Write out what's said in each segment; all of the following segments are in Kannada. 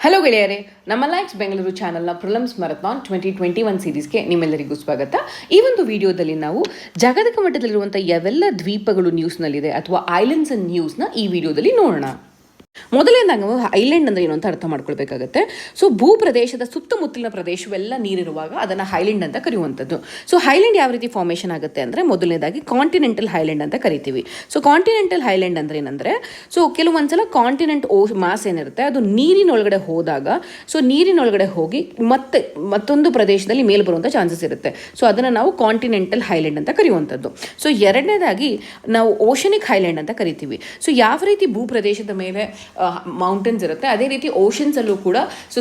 ಹಲೋ ಗೆಳೆಯರೇ, ನಮ್ಮ ಲೈಕ್ಸ್ ಬೆಂಗಳೂರು ಚಾನಲ್ನ ಪ್ರಿಲಿಮ್ಸ್ ಮ್ಯಾರಥಾನ್ 2021 ಸೀರೀಸ್ಗೆ ನಿಮ್ಮೆಲ್ಲರಿಗೂ ಸ್ವಾಗತ. ಈ ಒಂದು ವಿಡಿಯೋದಲ್ಲಿ ನಾವು ಜಾಗತಿಕ ಮಟ್ಟದಲ್ಲಿರುವಂಥ ಯಾವೆಲ್ಲ ದ್ವೀಪಗಳು ನ್ಯೂಸ್ನಲ್ಲಿದೆ ಅಥವಾ ಐಲ್ಯಾಂಡ್ಸ್ ಅಂಡ್ ನ್ಯೂಸ್ನ ಈ ವಿಡಿಯೋದಲ್ಲಿ ನೋಡೋಣ. ಮೊದಲನೇದಾಗಿ ನಾವು ಐಲ್ಯಾಂಡ್ ಅಂದರೆ ಏನು ಅಂತ ಅರ್ಥ ಮಾಡ್ಕೊಳ್ಬೇಕಾಗತ್ತೆ. ಸೊ ಭೂಪ್ರದೇಶದ ಸುತ್ತಮುತ್ತಲಿನ ಪ್ರದೇಶವೆಲ್ಲ ನೀರಿರುವಾಗ ಅದನ್ನು ಹೈಲ್ಯಾಂಡ್ ಅಂತ ಕರೆಯುವಂಥದ್ದು. ಸೊ ಹೈಲ್ಯಾಂಡ್ ಯಾವ ರೀತಿ ಫಾರ್ಮೇಷನ್ ಆಗುತ್ತೆ ಅಂದರೆ ಮೊದಲನೇದಾಗಿ ಕಾಂಟಿನೆಂಟಲ್ ಹೈಲ್ಯಾಂಡ್ ಅಂತ ಕರಿತೀವಿ. ಸೊ ಕಾಂಟಿನೆಂಟಲ್ ಹೈಲ್ಯಾಂಡ್ ಅಂದರೆ ಏನಂದರೆ, ಸೊ ಕೆಲವೊಂದ್ಸಲ ಕಾಂಟಿನೆಂಟ್ ಮಾಸ್ ಏನಿರುತ್ತೆ ಅದು ನೀರಿನೊಳಗಡೆ ಹೋದಾಗ ನೀರಿನೊಳಗಡೆ ಹೋಗಿ ಮತ್ತೊಂದು ಪ್ರದೇಶದಲ್ಲಿ ಮೇಲೆ ಬರುವಂಥ ಚಾನ್ಸಸ್ ಇರುತ್ತೆ. ಸೊ ಅದನ್ನು ನಾವು ಕಾಂಟಿನೆಂಟಲ್ ಹೈಲ್ಯಾಂಡ್ ಅಂತ ಕರೆಯುವಂಥದ್ದು. ಸೊ ಎರಡನೇದಾಗಿ ನಾವು ಓಷನಿಕ್ ಹೈಲ್ಯಾಂಡ್ ಅಂತ ಕರಿತೀವಿ. ಸೊ ಯಾವ ರೀತಿ ಭೂಪ್ರದೇಶದ ಮೇಲೆ ಮೌಂಟೇನ್ಸ್ ಇರುತ್ತೆ ಅದೇ ರೀತಿ ಓಷನ್ಸಲ್ಲೂ ಕೂಡ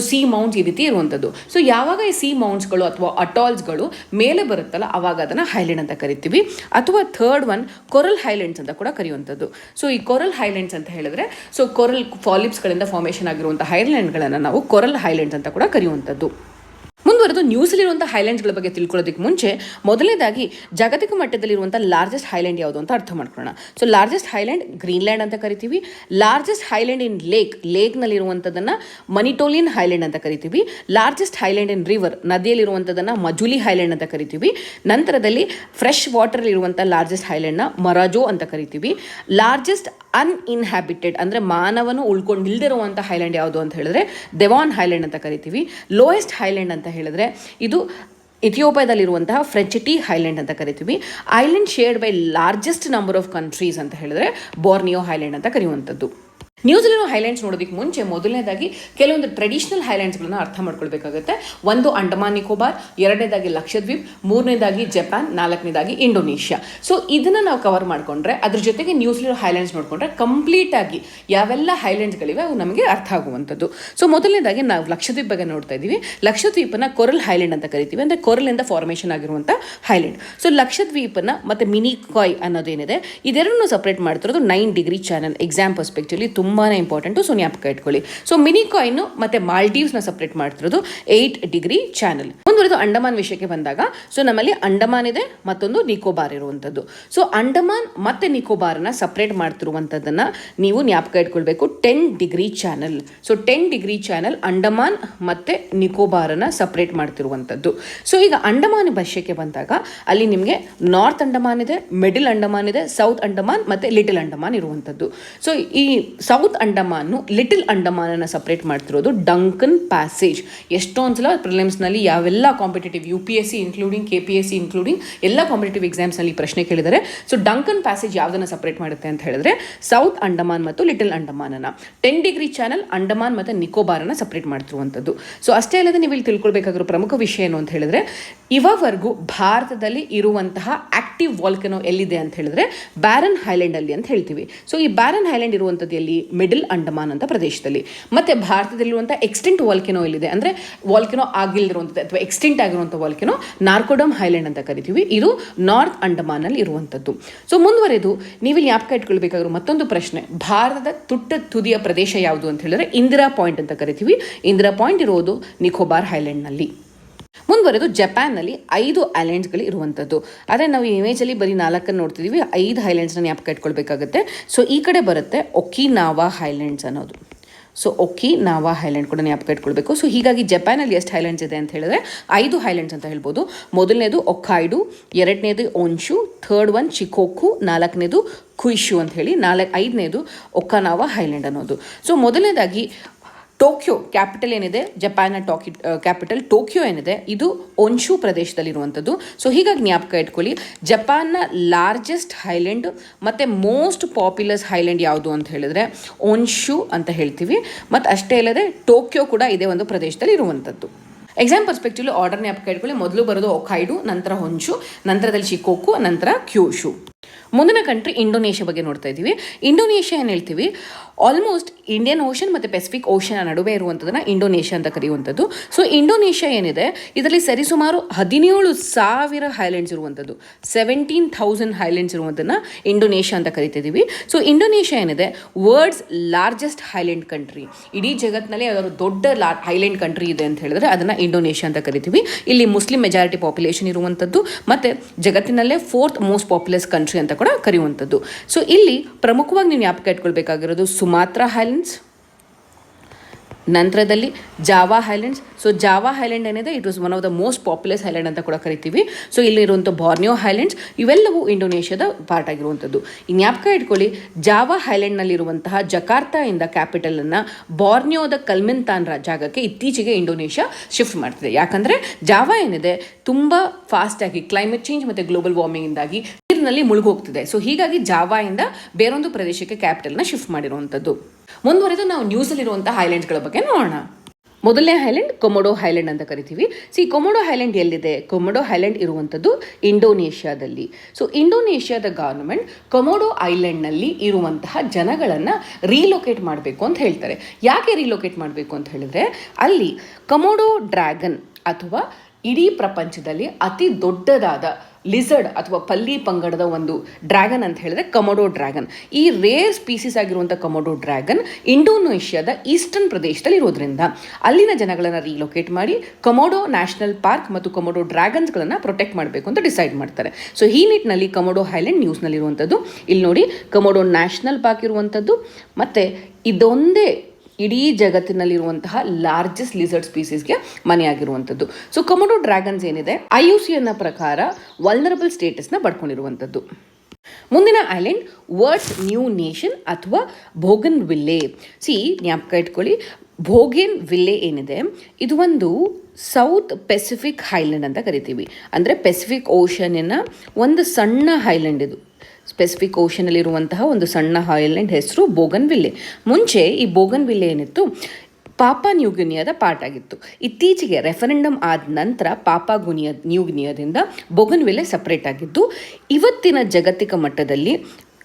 ಸಿ ಮೌಂಟ್ಸ್ ಈ ರೀತಿ ಇರುವಂಥದ್ದು. ಸೊ ಯಾವಾಗ ಈ ಸಿ ಮೌಂಟ್ಸ್ಗಳು ಅಥವಾ ಅಟಾಲ್ಸ್ಗಳು ಮೇಲೆ ಬರುತ್ತಲ್ಲ ಅವಾಗ ಅದನ್ನು ಹೈಲ್ಯಾಂಡ್ ಅಂತ ಕರಿತೀವಿ. ಅಥವಾ ಥರ್ಡ್ ಒನ್ ಕೊರಲ್ ಹೈಲ್ಯಾಂಡ್ಸ್ ಅಂತ ಕೂಡ ಕರೆಯುವಂಥದ್ದು. ಸೊ ಈ ಕೊರಲ್ ಹೈಲ್ಯಾಂಡ್ಸ್ ಅಂತ ಹೇಳಿದ್ರೆ ಕೊರಲ್ ಫಾಲಿಪ್ಸ್ಗಳಿಂದ ಫಾರ್ಮೇಷನ್ ಆಗಿರುವಂಥ ಹೈಲ್ಯಾಂಡ್ಗಳನ್ನು ನಾವು ಕೊರಲ್ ಹೈಲ್ಯಾಂಡ್ಸ್ ಅಂತ ಕೂಡ ಕರೆಯುವಂಥದ್ದು. ಮುಂದುವರೆದು ನ್ಯೂಸಲ್ಲಿರುವಂಥ ಹೈಲ್ಯಾಂಡ್ಸ್ಗಳ ಬಗ್ಗೆ ತಿಳ್ಕೊಳ್ಳೋದಕ್ಕೆ ಮುಂಚೆ ಮೊದಲನೇದಾಗಿ ಜಾಗತಿಕ ಮಟ್ಟದಲ್ಲಿರುವಂಥ ಲಾರ್ಜೆಸ್ಟ್ ಹೈಲ್ಯಾಂಡ್ ಯಾವುದು ಅಂತ ಅರ್ಥ ಮಾಡ್ಕೊಳ್ಳೋಣ. ಸೊ ಲಾರ್ಜೆಸ್ಟ್ ಹೈಲ್ಯಾಂಡ್ ಗ್ರೀನ್ಲ್ಯಾಂಡ್ ಅಂತ ಕರಿತೀವಿ. ಲಾರ್ಜೆಸ್ಟ್ ಹೈಲ್ಯಾಂಡ್ ಇನ್ ಲೇಕ್ನಲ್ಲಿರುವಂಥದ್ದನ್ನು ಮನಿಟೋಲಿಯನ್ ಹೈಲ್ಯಾಂಡ್ ಅಂತ ಕರಿತೀವಿ. ಲಾರ್ಜೆಸ್ಟ್ ಹೈಲ್ಯಾಂಡ್ ಇನ್ ರಿವರ್ ನದಿಯಲ್ಲಿರುವಂಥದ್ದನ್ನು ಮಜುಲಿ ಹೈಲ್ಯಾಂಡ್ ಅಂತ ಕರಿತೀವಿ. ನಂತರದಲ್ಲಿ ಫ್ರೆಶ್ ವಾಟರ್ಲಿರುವಂಥ ಲಾರ್ಜೆಸ್ಟ್ ಹೈಲ್ಯಾಂಡ್ನ ಮರಾಜೋ ಅಂತ ಕರಿತೀವಿ. ಲಾರ್ಜೆಸ್ಟ್ ಅನ್ಇನ್ಹ್ಯಾಬಿಟೆಡ್ ಅಂದರೆ ಮಾನವನು ಉಳ್ಕೊಂಡಿಲ್ದಿರುವಂಥ ಹೈಲ್ಯಾಂಡ್ ಯಾವುದು ಅಂತ ಹೇಳಿದ್ರೆ ದೆವಾನ್ ಹೈಲ್ಯಾಂಡ್ ಅಂತ ಕರಿತೀವಿ. ಲೋಯೆಸ್ಟ್ ಹೈಲ್ಯಾಂಡ್ ಅಂತ ಹೇಳಿದ್ರೆ ಇದು ಇಥಿಯೋಪಿಯಾದಲ್ಲಿರುವಂತಹ ಫ್ರೆಂಚಿಟಿ ಹೈಲ್ಯಾಂಡ್ ಅಂತ ಕರಿತೀವಿ. Island shared by largest number of countries ಅಂತ ಹೇಳಿದ್ರೆ ಬಾರ್ನಿಯೋ ಹೈಲ್ಯಾಂಡ್ ಅಂತ ಕರೆಯುವಂಥದ್ದು. ನ್ಯೂಜಿಲೆಂಡ್ ಹೈಲ್ಯಾಂಡ್ಸ್ ನೋಡೋದಕ್ಕೆ ಮುಂಚೆ ಮೊದಲನೇದಾಗಿ ಕೆಲವೊಂದು ಟ್ರೆಡಿಷನಲ್ ಹೈಲ್ಯಾಂಡ್ಸ್ಗಳನ್ನ ಅರ್ಥ ಮಾಡ್ಕೊಳ್ಬೇಕಾಗುತ್ತೆ. ಒಂದು ಅಂಡಮಾನ್ ನಿಕೋಬಾರ್, ಎರಡನೇದಾಗಿ ಲಕ್ಷದ್ವೀಪ್, ಮೂರನೇದಾಗಿ ಜಪಾನ್, ನಾಲ್ಕನೇದಾಗಿ ಇಂಡೋನೇಷ್ಯಾ. ಸೊ ಇದನ್ನು ನಾವು ಕವರ್ ಮಾಡಿಕೊಂಡ್ರೆ ಅದ್ರ ಜೊತೆಗೆ ನ್ಯೂಜಿಲೆಂಡ್ ಹೈಲ್ಯಾಂಡ್ಸ್ ನೋಡಿಕೊಂಡ್ರೆ ಕಂಪ್ಲೀಟಾಗಿ ಯಾವೆಲ್ಲ ಹೈಲ್ಯಾಂಡ್ಸ್ಗಳಿವೆ ಅವು ನಮಗೆ ಅರ್ಥ ಆಗುವಂಥದ್ದು. ಸೊ ಮೊದಲನೇದಾಗಿ ನಾವು ಲಕ್ಷದ್ವೀಪ್ ಬಗ್ಗೆ ನೋಡ್ತಾ ಇದ್ದೀವಿ. ಲಕ್ಷದ್ವೀಪನ ಕೊರಲ್ ಹೈಲ್ಯಾಂಡ್ ಅಂತ ಕರಿತೀವಿ, ಅಂದರೆ ಕೊರಲಿಂದ ಫಾರ್ಮೇಷನ್ ಆಗಿರುವಂಥ ಹೈಲ್ಯಾಂಡ್. ಸೊ ಲಕ್ಷದ್ವೀಪನ ಮತ್ತು ಮಿನಿಕಾಯ್ ಅನ್ನೋದೇನಿದೆ ಇದೆರಡನ್ನು ಸಪ್ರೇಟ್ ಮಾಡ್ತಿರೋದು 9 ಡಿಗ್ರಿ ಚಾನಲ್. ಎಕ್ಸಾಮ್ ಪರ್ಸ್ಪೆಕ್ಟಿವ್ಲಿ ತುಂಬಾ ಇಂಪಾರ್ಟೆಂಟು, ಸೊ ಜ್ಞಾಪಕ ಇಟ್ಕೊಳ್ಳಿ. ಸೊ ಮಿನಿಕಾಯ್ನು ಮತ್ತು ಮಾಲ್ಡೀವ್ಸ್ನ ಸಪ್ರೇಟ್ ಮಾಡ್ತಿರೋದು 8 ಡಿಗ್ರಿ ಚಾನಲ್. ಮುಂದುವರೆದು ಅಂಡಮಾನ್ ವಿಷಯಕ್ಕೆ ಬಂದಾಗ ಸೊ ನಮ್ಮಲ್ಲಿ ಅಂಡಮಾನ್ ಇದೆ, ಮತ್ತೊಂದು ನಿಕೋಬಾರ್ ಇರುವಂಥದ್ದು. ಸೊ ಅಂಡಮಾನ್ ಮತ್ತು ನಿಕೋಬಾರನ್ನ ಸಪ್ರೇಟ್ ಮಾಡ್ತಿರುವಂಥದ್ದನ್ನು ನೀವು ಜ್ಞಾಪಕ ಇಟ್ಕೊಳ್ಬೇಕು, 10 degree channel. So 10 degree channel Andaman ಮತ್ತು ನಿಕೋಬಾರನ್ನ ಸಪ್ರೇಟ್ ಮಾಡ್ತಿರುವಂಥದ್ದು. ಸೊ ಈಗ ಅಂಡಮಾನ್ ವಿಷಯಕ್ಕೆ ಬಂದಾಗ ಅಲ್ಲಿ ನಿಮಗೆ ನಾರ್ತ್ ಅಂಡಮಾನ್ ಇದೆ, ಮಿಡಲ್ ಅಂಡಮಾನ್ ಇದೆ, ಸೌತ್ ಅಂಡಮಾನ್ ಮತ್ತು ಲಿಟಲ್ ಅಂಡಮಾನ್ ಇರುವಂಥದ್ದು. ಸೊ ಈ ಸೌತ್ ಅಂಡಮಾನು ಲಿಟಲ್ ಅಂಡಮಾನನ್ನು ಸಪ್ರೇಟ್ ಮಾಡ್ತಿರೋದು ಡಂಕನ್ ಪ್ಯಾಸೇಜ್. ಎಷ್ಟೊಂದು ಸಲ ಪ್ರಿಲಿಮ್ಸ್ನಲ್ಲಿ ಯಾವೆಲ್ಲ competitive UPSC including KPSC including ಎಲ್ಲ ಕಾಂಪಿಟೇಟಿವ್ ಎಕ್ಸಾಮ್ಸ್ನಲ್ಲಿ ಪ್ರಶ್ನೆ ಕೇಳಿದರೆ ಸೊ ಡಂಕನ್ ಪ್ಯಾಸೇಜ್ ಯಾವುದನ್ನು ಸಪ್ರೇಟ್ ಮಾಡುತ್ತೆ ಅಂತ ಹೇಳಿದ್ರೆ ಸೌತ್ ಅಂಡಮಾನ್ ಮತ್ತು ಲಿಟಲ್ ಅಂಡಮಾನನ್ನು. 10 ಡಿಗ್ರಿ ಚಾನಲ್ ಅಂಡಮಾನ್ ಮತ್ತು ನಿಕೋಬಾರನ್ನು ಸಪ್ರೇಟ್ ಮಾಡ್ತಿರುವಂಥದ್ದು. ಸೊ ಅಷ್ಟೇ ಅಲ್ಲದೆ ನೀವು ಇಲ್ಲಿ ತಿಳ್ಕೊಳ್ಬೇಕಾಗಿರೋ ಪ್ರಮುಖ ವಿಷಯ ಏನು ಅಂತ ಹೇಳಿದ್ರೆ ಇವವರೆಗೂ ಭಾರತದಲ್ಲಿ ಇರುವಂತಹ ಆಕ್ಟಿವ್ ವಾಲ್ಕನೋ ಎಲ್ಲಿದೆ ಅಂತ ಹೇಳಿದ್ರೆ ಬ್ಯಾರನ್ ಹೈಲ್ಯಾಂಡಲ್ಲಿ ಅಂತ ಹೇಳ್ತೀವಿ. ಸೊ ಈ ಬ್ಯಾರನ್ ಹೈಲ್ಯಾಂಡ್ ಇರುವಂಥದ್ದು ಎಲ್ಲಿ? ಮಿಡಲ್ ಅಂಡಮಾನ್ ಅಂತ ಪ್ರದೇಶದಲ್ಲಿ. ಮತ್ತು ಭಾರತದಲ್ಲಿರುವಂಥ ಎಕ್ಸ್ಟಿಂಟ್ ವಾಲ್ಕೆನೋ ಎಲ್ಲಿದೆ ಅಂದರೆ ವಾಲ್ಕೆನೋ ಆಗಿಲ್ದಿರುವಂಥದ್ದು ಅಥವಾ ಎಕ್ಸ್ಟಿಂಟ್ ಆಗಿರುವಂಥ ವಾಲ್ಕೆನೋ ನಾರ್ಕೋಡಮ್ ಹೈಲ್ಯಾಂಡ್ ಅಂತ ಕರಿತೀವಿ. ಇದು ನಾರ್ತ್ ಅಂಡಮಾನಲ್ಲಿ ಇರುವಂಥದ್ದು. ಸೊ ಮುಂದುವರೆದು ನೀವಿಲ್ಲಿ ಜ್ಞಾಪಕ ಇಟ್ಕೊಳ್ಬೇಕಾಗಿರೋ ಮತ್ತೊಂದು ಪ್ರಶ್ನೆ, ಭಾರತದ ತುದಿಯ ಪ್ರದೇಶ ಯಾವುದು ಅಂತ ಹೇಳಿದ್ರೆ ಇಂದಿರಾ ಪಾಯಿಂಟ್ ಅಂತ ಕರಿತೀವಿ. ಇಂದಿರಾ ಪಾಯಿಂಟ್ ಇರೋದು ನಿಕೋಬಾರ್ ಹೈಲ್ಯಾಂಡ್ನಲ್ಲಿ. ಮುಂದುವರೆದು ಜಪಾನ್ನಲ್ಲಿ 5 ಐಲ್ಯಾಂಡ್ಸ್ಗಳು ಇರುವಂಥದ್ದು. ಆದರೆ ನಾವು ಈ ಇಮೇಜಲ್ಲಿ ಬರೀ 4 ನೋಡ್ತಿದ್ದೀವಿ, 5 ಹೈಲ್ಯಾಂಡ್ಸ್ನ ಜ್ಞಾಪಕ ಇಟ್ಕೊಳ್ಬೇಕಾಗುತ್ತೆ. ಸೊ ಈ ಕಡೆ ಬರುತ್ತೆ ಒಕಿನಾವಾ ಹೈಲ್ಯಾಂಡ್ಸ್ ಅನ್ನೋದು. ಸೊ ಒಕಿನಾವಾ ಹೈಲ್ಯಾಂಡ್ ಕೂಡ ಜ್ಞಾಪಕ ಇಟ್ಕೊಳ್ಬೇಕು. ಸೊ ಹೀಗಾಗಿ ಜಪಾನಲ್ಲಿ ಎಷ್ಟು ಹೈಲ್ಯಾಂಡ್ಸ್ ಇದೆ ಅಂತ ಹೇಳಿದ್ರೆ 5 ಹೈಲ್ಯಾಂಡ್ಸ್ ಅಂತ ಹೇಳ್ಬೋದು. ಮೊದಲನೇದು ಒಕಾಯ್ಡು, ಎರಡನೇದು ಓನ್ಶು, ಥರ್ಡ್ ಒನ್ ಚಿಕೋಕು, ನಾಲ್ಕನೇದು ಕುಯಿಶು ಅಂತ ಹೇಳಿ, ಐದನೇದು ಒಕಾನಾವಾ ಹೈಲ್ಯಾಂಡ್ ಅನ್ನೋದು. ಸೊ ಮೊದಲನೇದಾಗಿ ಟೋಕ್ಯೋ ಕ್ಯಾಪಿಟಲ್ ಏನಿದೆ, ಜಪಾನ್ನ ಕ್ಯಾಪಿಟಲ್ ಟೋಕ್ಯೋ ಏನಿದೆ ಇದು ಒನ್ಶು ಪ್ರದೇಶದಲ್ಲಿರುವಂಥದ್ದು. ಸೊ ಹೀಗಾಗಿ ಜ್ಞಾಪಕ ಇಟ್ಕೊಳ್ಳಿ, ಜಪಾನ್ನ ಲಾರ್ಜೆಸ್ಟ್ ಹೈಲ್ಯಾಂಡ್ ಮತ್ತು ಮೋಸ್ಟ್ ಪಾಪ್ಯುಲಸ್ ಹೈಲ್ಯಾಂಡ್ ಯಾವುದು ಅಂತ ಹೇಳಿದ್ರೆ ಒನ್ಶು ಅಂತ ಹೇಳ್ತೀವಿ. ಮತ್ತು ಅಷ್ಟೇ ಅಲ್ಲದೆ ಟೋಕ್ಯೋ ಕೂಡ ಇದೇ ಒಂದು ಪ್ರದೇಶದಲ್ಲಿ ಇರುವಂಥದ್ದು. ಎಕ್ಸಾಮ್ ಪರ್ಸ್ಪೆಕ್ಟಿವ್ಲಿ ಆರ್ಡರ್ ಜ್ಞಾಪಕ ಇಟ್ಕೊಳ್ಳಿ. ಮೊದಲು ಬರೋದು ಒಕಾಯ್ಡು, ನಂತರ ಹೊನ್ಶು, ನಂತರದಲ್ಲಿ ಶಿಕೋಕು, ನಂತರ ಕ್ಯೂಶು. ಮುಂದಿನ ಕಂಟ್ರಿ ಇಂಡೋನೇಷ್ಯಾ ಬಗ್ಗೆ ನೋಡ್ತಾ ಇದ್ದೀವಿ. ಇಂಡೋನೇಷ್ಯಾ ಏನು ಹೇಳ್ತೀವಿ, ಆಲ್ಮೋಸ್ಟ್ ಇಂಡಿಯನ್ ಓಷನ್ ಮತ್ತು ಪೆಸಿಫಿಕ್ ಓಷನ್ ನಡುವೆ ಇರುವಂಥದ್ದನ್ನು ಇಂಡೋನೇಷ್ಯಾ ಅಂತ ಕರೆಯುವಂಥದ್ದು. ಸೊ ಇಂಡೋನೇಷ್ಯಾ ಏನಿದೆ ಇದರಲ್ಲಿ ಸರಿಸುಮಾರು 17,000 ಹೈಲ್ಯಾಂಡ್ಸ್ ಇರುವಂಥದ್ದು, 17,000 ಹೈಲ್ಯಾಂಡ್ಸ್ ಇರುವಂಥದ್ದನ್ನು ಇಂಡೋನೇಷ್ಯಾ ಅಂತ ಕರಿತಿದ್ದೀವಿ. ಸೊ ಇಂಡೋನೇಷ್ಯಾ ಏನಿದೆ ವರ್ಲ್ಡ್ಸ್ ಲಾರ್ಜೆಸ್ಟ್ ಹೈಲ್ಯಾಂಡ್ ಕಂಟ್ರಿ. ಇಡೀ ಜಗತ್ತಿನಲ್ಲಿ ಯಾವ್ದಾದ್ರು ದೊಡ್ಡ ಹೈಲ್ಯಾಂಡ್ ಕಂಟ್ರಿ ಇದೆ ಅಂತ ಹೇಳಿದ್ರೆ ಅದನ್ನು ಇಂಡೋನೇಷ್ಯಾ ಅಂತ ಕರಿತೀವಿ. ಇಲ್ಲಿ ಮುಸ್ಲಿಂ ಮೆಜಾರಿಟಿ ಪಾಪ್ಯುಲೇಷನ್ ಇರುವಂಥದ್ದು ಮತ್ತು ಜಗತ್ತಿನಲ್ಲೇ 4th ಮೋಸ್ಟ್ ಪಾಪ್ಯುಲಸ್ ಕಂಟ್ರಿ ಅಂತ ಕೂಡ ಕರೆಯುವಂಥದ್ದು. ಸೊ ಇಲ್ಲಿ ಪ್ರಮುಖವಾಗಿ ನೀವು ಜ್ಞಾಪಕ ಇಟ್ಕೊಳ್ಬೇಕಾಗಿರೋದು ಸುಮಾತ್ರಾ ಹೈಲ್ಯಾಂಡ್ಸ್, ನಂತರದಲ್ಲಿ Java highlands. So Java highland ಏನಿದೆ it was one of the most populous highland ಅಂತ ಕೂಡ ಕರಿತೀವಿ. ಸೊ ಇಲ್ಲಿರುವಂಥ ಬಾರ್ನಿಯೋ ಹೈಲ್ಯಾಂಡ್ಸ್ ಇವೆಲ್ಲವೂ ಇಂಡೋನೇಷ್ಯಾದ ಪಾರ್ಟ್ ಆಗಿರುವಂಥದ್ದು. ಈ ಜ್ಞಾಪಕ ಇಟ್ಕೊಳ್ಳಿ, ಜಾವಾ ಹೈಲ್ಯಾಂಡ್ನಲ್ಲಿರುವಂತಹ ಜಕಾರ್ತಾಯಿಂದ ಕ್ಯಾಪಿಟಲನ್ನು ಬಾರ್ನಿಯೋದ ಕಲ್ಮಿಂತಾನ್ ಜಾಗಕ್ಕೆ ಇತ್ತೀಚೆಗೆ ಇಂಡೋನೇಷ್ಯಾ ಶಿಫ್ಟ್ ಮಾಡ್ತಿದೆ. ಯಾಕಂದರೆ ಜಾವಾ ಏನಿದೆ ತುಂಬ ಫಾಸ್ಟಾಗಿ ಕ್ಲೈಮೇಟ್ ಚೇಂಜ್ ಮತ್ತು ಗ್ಲೋಬಲ್ ವಾರ್ಮಿಂಗಿಂದಾಗಿ ನೀರಿನಲ್ಲಿ ಮುಳುಗೋಗ್ತಿದೆ. ಸೊ ಹೀಗಾಗಿ ಜಾವಾಯಿಂದ ಬೇರೊಂದು ಪ್ರದೇಶಕ್ಕೆ ಕ್ಯಾಪಿಟಲ್ನ ಶಿಫ್ಟ್ ಮಾಡಿರುವಂಥದ್ದು. ಮುಂದುವರೆದು ನಾವು ನ್ಯೂಸಲ್ಲಿರುವಂಥ ಹೈಲ್ಯಾಂಡ್ಸ್ಗಳ ಬಗ್ಗೆ ನೋಡೋಣ. ಮೊದಲನೇ ಹೈಲ್ಯಾಂಡ್ ಕೊಮೊಡೋ ಹೈಲ್ಯಾಂಡ್ ಅಂತ ಕರಿತೀವಿ. ಕೊಮೊಡೋ ಹೈಲ್ಯಾಂಡ್ ಎಲ್ಲಿದೆ? ಕೊಮೊಡೋ ಹೈಲ್ಯಾಂಡ್ ಇರುವಂಥದ್ದು ಇಂಡೋನೇಷ್ಯಾದಲ್ಲಿ. ಸೊ ಇಂಡೋನೇಷ್ಯಾದ ಗವರ್ನಮೆಂಟ್ ಕೊಮೊಡೋ ಐಲ್ಯಾಂಡ್ನಲ್ಲಿ ಇರುವಂತಹ ಜನಗಳನ್ನು ರೀಲೊಕೇಟ್ ಮಾಡಬೇಕು ಅಂತ ಹೇಳ್ತಾರೆ. ಯಾಕೆ ರೀಲೊಕೇಟ್ ಮಾಡಬೇಕು ಅಂತ ಹೇಳಿದ್ರೆ, ಅಲ್ಲಿ ಕೊಮೊಡೋ ಡ್ರ್ಯಾಗನ್ ಅಥವಾ ಇಡೀ ಪ್ರಪಂಚದಲ್ಲಿ ಅತಿ ದೊಡ್ಡದಾದ ಲಿಸರ್ಡ್ ಅಥವಾ ಪಲ್ಲಿ ಪಂಗಡದ ಒಂದು ಡ್ರ್ಯಾಗನ್ ಅಂತ ಹೇಳಿದ್ರೆ ಕೊಮೊಡೋ ಡ್ರ್ಯಾಗನ್. ಈ ರೇರ್ ಸ್ಪೀಸೀಸ್ ಆಗಿರುವಂಥ ಕೊಮೊಡೋ ಡ್ರ್ಯಾಗನ್ ಇಂಡೋನೇಷ್ಯಾದ ಈಸ್ಟರ್ನ್ ಪ್ರದೇಶದಲ್ಲಿ ಇರೋದ್ರಿಂದ ಅಲ್ಲಿನ ಜನಗಳನ್ನು ರೀಲೊಕೇಟ್ ಮಾಡಿ ಕೊಮೊಡೋ ನ್ಯಾಷನಲ್ ಪಾರ್ಕ್ ಮತ್ತು ಕೊಮೊಡೋ ಡ್ರ್ಯಾಗನ್ಸ್ಗಳನ್ನು ಪ್ರೊಟೆಕ್ಟ್ ಮಾಡಬೇಕು ಅಂತ ಡಿಸೈಡ್ ಮಾಡ್ತಾರೆ. ಸೊ ಈ ನಿಟ್ಟಿನಲ್ಲಿ ಕೊಮೊಡೋ ಹೈಲ್ಯಾಂಡ್ ನ್ಯೂಸ್ನಲ್ಲಿರುವಂಥದ್ದು. ಇಲ್ಲಿ ನೋಡಿ, ಕೊಮೊಡೋ ನ್ಯಾಷನಲ್ ಪಾರ್ಕ್ ಇರುವಂಥದ್ದು ಮತ್ತು ಇದೊಂದೇ ಇಡೀ ಜಗತ್ತಿನಲ್ಲಿರುವಂತಹ largest lizard ಸ್ಪೀಸೀಸ್ಗೆ ಮನೆಯಾಗಿರುವಂಥದ್ದು. So Komodo dragons ಏನಿದೆ IUCN ಪ್ರಕಾರ ವಲ್ನರಬಲ್ ಸ್ಟೇಟಸ್ನ ಪಡ್ಕೊಂಡಿರುವಂಥದ್ದು. ಮುಂದಿನ ಐಲ್ಯಾಂಡ್ ವರ್ಡ್ಸ್ ನ್ಯೂ ನೇಷನ್ ಅಥವಾ ಬೋಗನ್ ವಿಲ್ಲೆ. ಜ್ಞಾಪಕ ಇಟ್ಕೊಳ್ಳಿ, ಬೋಗೆನ್ ವಿಲ್ಲೆ ಏನಿದೆ ಇದು ಒಂದು ಸೌತ್ ಪೆಸಿಫಿಕ್ ಹೈಲ್ಯಾಂಡ್ ಅಂತ ಕರಿತೀವಿ. ಅಂದರೆ ಪೆಸಿಫಿಕ್ ಓಷನಿನ ಒಂದು ಸಣ್ಣ ಹೈಲ್ಯಾಂಡ್ ಇದು. ಪೆಸಿಫಿಕ್ ಓಷನಲ್ಲಿರುವಂತಹ ಒಂದು ಸಣ್ಣ ಐಲ್ಯಾಂಡ್ ಹೆಸರು ಬೋಗನ್ ವಿಲ್ಲೆ. ಮುಂಚೆ ಈ ಬೋಗನ್ ವಿಲ್ಲೆ ಏನಿತ್ತು ಪಾಪಾ ನ್ಯೂಗಿನಿಯಾದ ಪಾರ್ಟ್ ಆಗಿತ್ತು. ಇತ್ತೀಚೆಗೆ ರೆಫರೆಂಡಮ್ ಆದ ನಂತರ ಪಾಪಾ ನ್ಯೂಗಿನಿಯಾದಿಂದ ಬೋಗನ್ ವಿಲ್ಲೆ ಸಪ್ರೇಟ್ ಆಗಿದ್ದು, ಇವತ್ತಿನ ಜಾಗತಿಕ ಮಟ್ಟದಲ್ಲಿ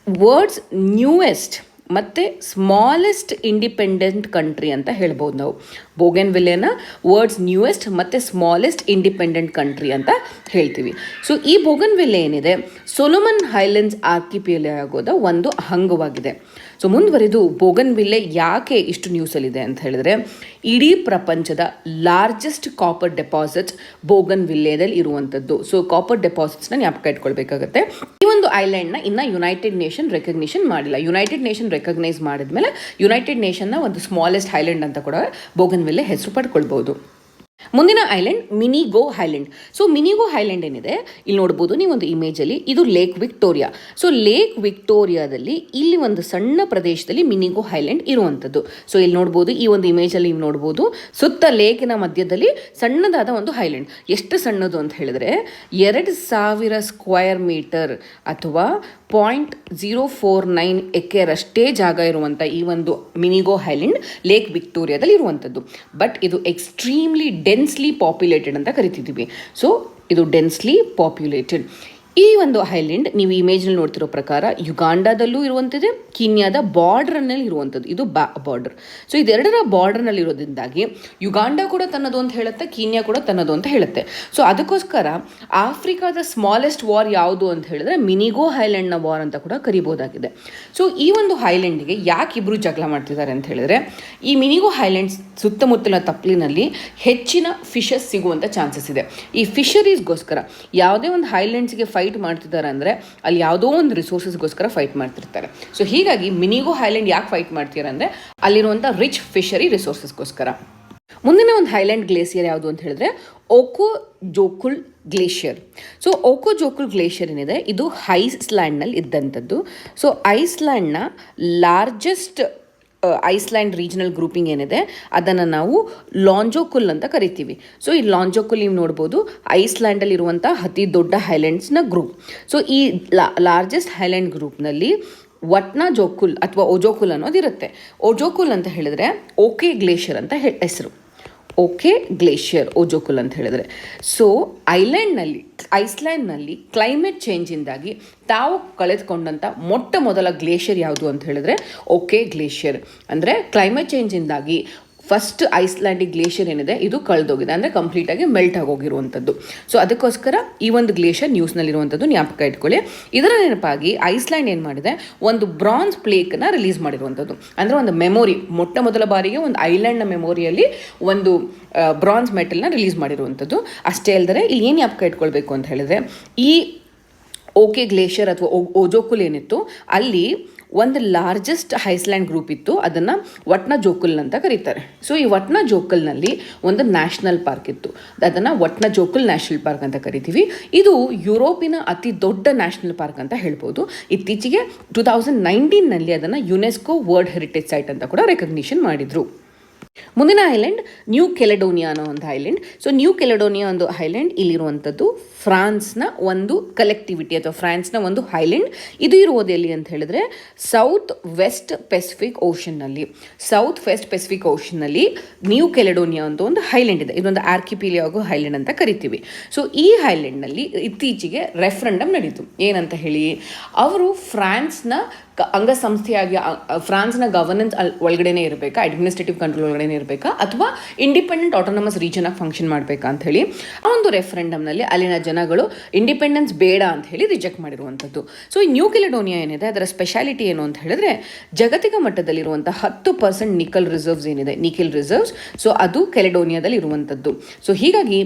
ವರ್ಡ್ಸ್ ನ್ಯೂಯೆಸ್ಟ್ ಮತ್ತು ಸ್ಮಾಲೆಸ್ಟ್ ಇಂಡಿಪೆಂಡೆಂಟ್ ಕಂಟ್ರಿ ಅಂತ ಹೇಳ್ಬೋದು ನಾವು. ಬೋಗೆನ್ ವಿಲ್ಲೆನ ವರ್ಡ್ಸ್ ನ್ಯೂಯೆಸ್ಟ್ ಮತ್ತು ಸ್ಮಾಲೆಸ್ಟ್ ಇಂಡಿಪೆಂಡೆಂಟ್ ಕಂಟ್ರಿ ಅಂತ ಹೇಳ್ತೀವಿ. ಸೊ ಈ ಬೋಗನ್ ವಿಲ್ಲೆ ಏನಿದೆ ಸೊಲೊಮನ್ ಹೈಲ್ಯಾಂಡ್ಸ್ ಆರ್ಕಿಪಿಯಲಾಗೋದ ಒಂದು ಅಂಗವಾಗಿದೆ. ಸೊ ಮುಂದುವರೆದು ಬೋಗನ್ ವಿಲ್ಲೆ ಯಾಕೆ ಇಷ್ಟು ನ್ಯೂಸಲ್ಲಿದೆ ಅಂತ ಹೇಳಿದ್ರೆ, ಇಡೀ ಪ್ರಪಂಚದ ಲಾರ್ಜೆಸ್ಟ್ ಕಾಪರ್ ಡೆಪಾಸಿಟ್ಸ್ ಬೋಗನ್ ವಿಲ್ಲೆದಲ್ಲಿ ಇರುವಂಥದ್ದು. ಸೊ ಕಾಪರ್ ಡೆಪಾಸಿಟ್ಸ್ನ ಜ್ಞಾಪಕ ಇಟ್ಕೊಳ್ಬೇಕಾಗತ್ತೆ. ಈ ಒಂದು ಐಲ್ಯಾಂಡ್ನ ಇನ್ನು ಯುನೈಟೆಡ್ ನೇಷನ್ ರೆಕಗ್ನಿಷನ್ ಮಾಡಿಲ್ಲ. ಯುನೈಟೆಡ್ ನೇಷನ್ ರೆಕಗ್ನೈಸ್ ಮಾಡಿದ್ಮೇಲೆ ಯುನೈಟೆಡ್ ನೇಷನ್ನ ಒಂದು ಸ್ಮಾಲೆಸ್ಟ್ ಐಲ್ಯಾಂಡ್ ಅಂತ ಕೂಡ ಬೋಗನ್ ವಿಲ್ಲೆ ಹೆಸರು ಪಡ್ಕೊಳ್ಬೋದು. ಮುಂದಿನ ಐಲ್ಯಾಂಡ್ ಮಿನಿಗೋ ಹೈಲ್ಯಾಂಡ್. ಸೊ ಮಿನಿಗೋ ಹೈಲ್ಯಾಂಡ್ ಏನಿದೆ ಇಲ್ಲಿ ನೋಡ್ಬೋದು ನೀವು ಒಂದು ಇಮೇಜಲ್ಲಿ, ಇದು ಲೇಕ್ ವಿಕ್ಟೋರಿಯಾ. ಸೊ ಲೇಕ್ ವಿಕ್ಟೋರಿಯಾದಲ್ಲಿ ಇಲ್ಲಿ ಒಂದು ಸಣ್ಣ ಪ್ರದೇಶದಲ್ಲಿ ಮಿನಿಗೋ ಹೈಲ್ಯಾಂಡ್ ಇರುವಂಥದ್ದು. ಸೊ ಇಲ್ಲಿ ನೋಡ್ಬೋದು, ಈ ಒಂದು ಇಮೇಜಲ್ಲಿ ನೀವು ನೋಡ್ಬೋದು, ಸುತ್ತ ಲೇಕಿನ ಮಧ್ಯದಲ್ಲಿ ಸಣ್ಣದಾದ ಒಂದು ಹೈಲ್ಯಾಂಡ್. ಎಷ್ಟು ಸಣ್ಣದು ಅಂತ ಹೇಳಿದ್ರೆ 2000 ಸ್ಕ್ವೇರ್ ಮೀಟರ್ ಅಥವಾ 0.049 ಎಕರೆ ಅಷ್ಟೇ ಜಾಗ ಇರುವಂಥ ಈ ಒಂದು ಮಿನಿಗೋ ಹೈಲ್ಯಾಂಡ್ ಲೇಕ್ ವಿಕ್ಟೋರಿಯಾದಲ್ಲಿ ಇರುವಂಥದ್ದು. ಬಟ್ ಇದು ಎಕ್ಸ್ಟ್ರೀಮ್ಲಿ ಡೆನ್ಸ್ಲಿ ಪಾಪ್ಯುಲೇಟೆಡ್ ಅಂತ ಕರಿತಿದ್ದೀವಿ. ಸೊ ಇದು ಡೆನ್ಸ್ಲಿ ಪಾಪ್ಯುಲೇಟೆಡ್. ಈ ಒಂದು ಐಲ್ಯಾಂಡ್ ನೀವು ಇಮೇಜ್ನಲ್ಲಿ ನೋಡ್ತಿರೋ ಪ್ರಕಾರ ಯುಗಾಂಡಾದಲ್ಲೂ ಇರುವಂಥದ್ದು, ಕೀನ್ಯಾದ ಬಾರ್ಡ್ರನ್ನಲ್ಲಿ ಇರುವಂಥದ್ದು. ಇದು ಬಾರ್ಡರ್. ಸೊ ಇದೆರಡರ ಬಾರ್ಡರ್ನಲ್ಲಿ ಇರೋದ್ರಿಂದಾಗಿ ಯುಗಾಂಡ ಕೂಡ ತನ್ನದು ಅಂತ ಹೇಳುತ್ತೆ, ಕೀನ್ಯಾ ಕೂಡ ತನ್ನದು ಅಂತ ಹೇಳುತ್ತೆ. ಸೊ ಅದಕ್ಕೋಸ್ಕರ ಆಫ್ರಿಕಾದ ಸ್ಮಾಲೆಸ್ಟ್ ವಾರ್ ಯಾವುದು ಅಂತ ಹೇಳಿದ್ರೆ ಮಿನಿಗೋ ಹೈಲ್ಯಾಂಡ್ನ ವಾರ್ ಅಂತ ಕೂಡ ಕರಿಬೋದಾಗಿದೆ. ಸೊ ಈ ಒಂದು ಹೈಲ್ಯಾಂಡಿಗೆ ಯಾಕೆ ಇಬ್ಬರು ಜಗಳ ಮಾಡ್ತಿದ್ದಾರೆ ಅಂತ ಹೇಳಿದ್ರೆ, ಈ ಮಿನಿಗೋ ಹೈಲ್ಯಾಂಡ್ಸ್ ಸುತ್ತಮುತ್ತಲಿನ ತಪ್ಪಲಿನಲ್ಲಿ ಹೆಚ್ಚಿನ ಫಿಶಸ್ ಸಿಗುವಂಥ ಚಾನ್ಸಸ್ ಇದೆ. ಈ ಫಿಶರೀಸ್ಗೋಸ್ಕರ ಯಾವುದೇ ಒಂದು ಹೈಲ್ಯಾಂಡ್ಸ್ಗೆ ಫೈಟ್ ಮಾಡ್ತಿದ್ದಾರೆ ಅಂದರೆ ಅಲ್ಲಿ ಯಾವುದೋ ಒಂದು ರಿಸೋರ್ಸಸ್ಗೋಸ್ಕರ ಫೈಟ್ ಮಾಡ್ತಿರ್ತಾರೆ. ಸೊ ಹೀಗಾಗಿ ಮಿನಿಗೋ ಹೈಲ್ಯಾಂಡ್ ಯಾಕೆ ಫೈಟ್ ಮಾಡ್ತೀರಾ ಅಂದರೆ ಅಲ್ಲಿರುವಂಥ ರಿಚ್ ಫಿಶರಿ ರಿಸೋರ್ಸಸ್ಗೋಸ್ಕರ. ಮುಂದಿನ ಒಂದು ಹೈಲ್ಯಾಂಡ್ ಗ್ಲೇಸಿಯರ್ ಯಾವುದು ಅಂತ ಹೇಳಿದ್ರೆ Okjokull glacier. So Okjokull glacier ಏನಿದೆ ಇದು ಐಸ್ಲ್ಯಾಂಡ್ನಲ್ಲಿ ಇದ್ದಂಥದ್ದು. ಸೊ ಐಸ್ಲ್ಯಾಂಡ್ನ ಲಾರ್ಜೆಸ್ಟ್ ಐಸ್ಲ್ಯಾಂಡ್ ರೀಜನಲ್ ಗ್ರೂಪಿಂಗ್ ಏನಿದೆ ಅದನ್ನು ನಾವು ಲಾಂಜೋಕುಲ್ ಅಂತ ಕರಿತೀವಿ. ಸೊ ಈ ಲಾಂಜೋಕುಲ್ ನೀವು ನೋಡ್ಬೋದು ಐಸ್ಲ್ಯಾಂಡಲ್ಲಿ ಇರುವಂಥ ಅತಿ ದೊಡ್ಡ ಹೈಲ್ಯಾಂಡ್ಸ್ನ ಗ್ರೂಪ್. ಸೊ ಈ ಲಾರ್ಜೆಸ್ಟ್ ಹೈಲ್ಯಾಂಡ್ ಗ್ರೂಪ್ನಲ್ಲಿ ವಟ್ನಾ ಜೋಕುಲ್ ಅಥವಾ ಓಜೋಕುಲ್ ಅನ್ನೋದಿರುತ್ತೆ. ಓಜೋಕುಲ್ ಅಂತ ಹೇಳಿದ್ರೆ ಓಕೆ ಗ್ಲೇಷಿಯರ್ ಅಂತ ಹೆಸರು. ಓಕೆ ಗ್ಲೇಷಿಯರ್ ಓಜೋಕುಲ್ ಅಂತ ಹೇಳಿದ್ರೆ. ಸೊ ಐಸ್ಲ್ಯಾಂಡ್ನಲ್ಲಿ ಕ್ಲೈಮೇಟ್ ಚೇಂಜಿಂದಾಗಿ ತಾವು ಕಳೆದುಕೊಂಡಂಥ ಮೊದಲ ಗ್ಲೇಷಿಯರ್ ಯಾವುದು ಅಂತ ಹೇಳಿದ್ರೆ ಓಕೆ ಗ್ಲೇಷಿಯರ್. ಅಂದರೆ ಕ್ಲೈಮೇಟ್ ಚೇಂಜಿಂದಾಗಿ ಫಸ್ಟ್ ಐಸ್ಲ್ಯಾಂಡಿಕ್ ಗ್ಲೇಷಿಯರ್ ಏನಿದೆ ಇದು ಕಳೆದೋಗಿದೆ, ಅಂದರೆ ಕಂಪ್ಲೀಟಾಗಿ ಮೆಲ್ಟ್ ಆಗೋಗಿರುವಂಥದ್ದು. ಸೊ ಅದಕ್ಕೋಸ್ಕರ ಈ ಒಂದು ಗ್ಲೇಷಿಯರ್ ನ್ಯೂಸ್ನಲ್ಲಿರುವಂಥದ್ದು ಜ್ಞಾಪಕ ಇಟ್ಕೊಳ್ಳಿ. ಇದರ ನೆನಪಾಗಿ ಐಸ್ಲ್ಯಾಂಡ್ ಏನು ಮಾಡಿದೆ, ಒಂದು ಬ್ರಾನ್ಸ್ ಪ್ಲೇಕ್ನ ರಿಲೀಸ್ ಮಾಡಿರುವಂಥದ್ದು. ಅಂದರೆ ಒಂದು ಮೆಮೊರಿ, ಮೊದಲ ಬಾರಿಗೆ ಒಂದು ಐಲ್ಯಾಂಡ್ನ ಮೆಮೊರಿಯಲ್ಲಿ ಒಂದು ಬ್ರಾನ್ಸ್ ಮೆಟಲ್ನ ರಿಲೀಸ್ ಮಾಡಿರುವಂಥದ್ದು. ಅಷ್ಟೇ ಅಲ್ಲದೆ ಇಲ್ಲಿ ಏನು ಜ್ಞಾಪಕ ಇಟ್ಕೊಳ್ಬೇಕು ಅಂತ ಹೇಳಿದ್ರೆ, ಈ ಓಕೆ ಗ್ಲೇಷಿಯರ್ ಅಥವಾ ಓಜೋಕುಲ್ ಏನಿತ್ತು ಅಲ್ಲಿ ಒಂದು ಲಾರ್ಜೆಸ್ಟ್ ಐಸ್ಲ್ಯಾಂಡ್ ಗ್ರೂಪ್ ಇತ್ತು, ಅದನ್ನು ವಟ್ನಾ ಜೋಕುಲ್ ಅಂತ ಕರೀತಾರೆ. ಸೊ ಈ ವಟ್ನಾ ಜೋಕಲ್ನಲ್ಲಿ ಒಂದು ನ್ಯಾಷನಲ್ ಪಾರ್ಕ್ ಇತ್ತು, ಅದನ್ನು ವಟ್ನಾ ಜೋಕುಲ್ ನ್ಯಾಷನಲ್ ಪಾರ್ಕ್ ಅಂತ ಕರಿತೀವಿ. ಇದು ಯುರೋಪಿನ ಅತಿ ದೊಡ್ಡ ನ್ಯಾಷನಲ್ ಪಾರ್ಕ್ ಅಂತ ಹೇಳ್ಬೋದು. ಇತ್ತೀಚೆಗೆ 2019ನಲ್ಲಿ ಅದನ್ನು ಯುನೆಸ್ಕೋ ವರ್ಲ್ಡ್ ಹೆರಿಟೇಜ್ ಸೈಟ್ ಅಂತ ಕೂಡ ರೆಕಗ್ನಿಷನ್ ಮಾಡಿದರು. ಮುಂದಿನ ಐಲ್ಯಾಂಡ್ ನ್ಯೂ ಕೆಲೆಡೋನಿಯಾ ಅನ್ನೋ ಒಂದು ಐಲ್ಯಾಂಡ್. ಸೊ ನ್ಯೂ ಕೆಲೆಡೋನಿಯಾ ಒಂದು ಐಲ್ಯಾಂಡ್ ಇಲ್ಲಿರುವಂಥದ್ದು ಫ್ರಾನ್ಸ್ನ ಒಂದು ಕಲೆಕ್ಟಿವಿಟಿ ಅಥವಾ ಫ್ರಾನ್ಸ್ನ ಒಂದು ಐಲ್ಯಾಂಡ್. ಇದು ಇರುವುದು ಎಲ್ಲಿ ಅಂತ ಹೇಳಿದ್ರೆ ಸೌತ್ ವೆಸ್ಟ್ ಪೆಸಿಫಿಕ್ ಓಷನ್ನಲ್ಲಿ. ಸೌತ್ ವೆಸ್ಟ್ ಪೆಸಿಫಿಕ್ ಓಷನ್ನಲ್ಲಿ ನ್ಯೂ ಕೆಲೆಡೋನಿಯಾ ಅಂತ ಒಂದು ಐಲ್ಯಾಂಡ್ ಇದೆ. ಇದೊಂದು ಆರ್ಕಿಪಿಲಿಯಾಗೋ ಐಲ್ಯಾಂಡ್ ಅಂತ ಕರಿತೀವಿ. ಸೊ ಈ ಐಲ್ಯಾಂಡ್ನಲ್ಲಿ ಇತ್ತೀಚೆಗೆ ರೆಫರೆಂಡಮ್ ನಡೀತು. ಏನಂತ ಹೇಳಿ, ಅವರು ಫ್ರಾನ್ಸ್ನ ಅಂಗಸಂಸ್ಥೆಯಾಗಿ ಫ್ರಾನ್ಸ್ನ ಗವರ್ನೆನ್ಸ್ ಒಳಗಡೆನೇ ಇರಬೇಕಾ, ಅಡ್ಮಿನಿಸ್ಟ್ರೇಟಿವ್ ಕಂಟ್ರೋಲ್ ಒಳಗಡೆ ಇರಬೇಕಾ, ಅಥವಾ ಇಂಡಿಪೆಂಡೆಂಟ್ ಆಟೋನಮಸ್ ರೀಜನ್ ಆಗಿ ಫಂಕ್ಷನ್ ಮಾಡಬೇಕಾ ಅಂತ ಹೇಳಿ ಆ ಒಂದು ರೆಫರೆಂಡಮ್ನಲ್ಲಿ ಅಲ್ಲಿನ ಜನಗಳು ಇಂಡಿಪೆಂಡೆನ್ಸ್ ಬೇಡ ಅಂತ ಹೇಳಿ ರಿಜೆಕ್ಟ್ ಮಾಡಿರುವಂಥದ್ದು. ಸೊ ಈ ನ್ಯೂ ಕೆಲೆಡೋನಿಯಾ ಏನಿದೆ ಅದರ ಸ್ಪೆಷಾಲಿಟಿ ಏನು ಅಂತ ಹೇಳಿದ್ರೆ ಜಾಗತಿಕ ಮಟ್ಟದಲ್ಲಿರುವಂಥ 10% ನಿಕಲ್ ರಿಸರ್ವ್ಸ್ ಏನಿದೆ, ನಿಖಿಲ್ ರಿಸರ್ವ್ಸ್, ಸೊ ಅದು ಕೆಲೆಡೋನಿಯಾದಲ್ಲಿ ಇರುವಂಥದ್ದು. ಸೊ ಹೀಗಾಗಿ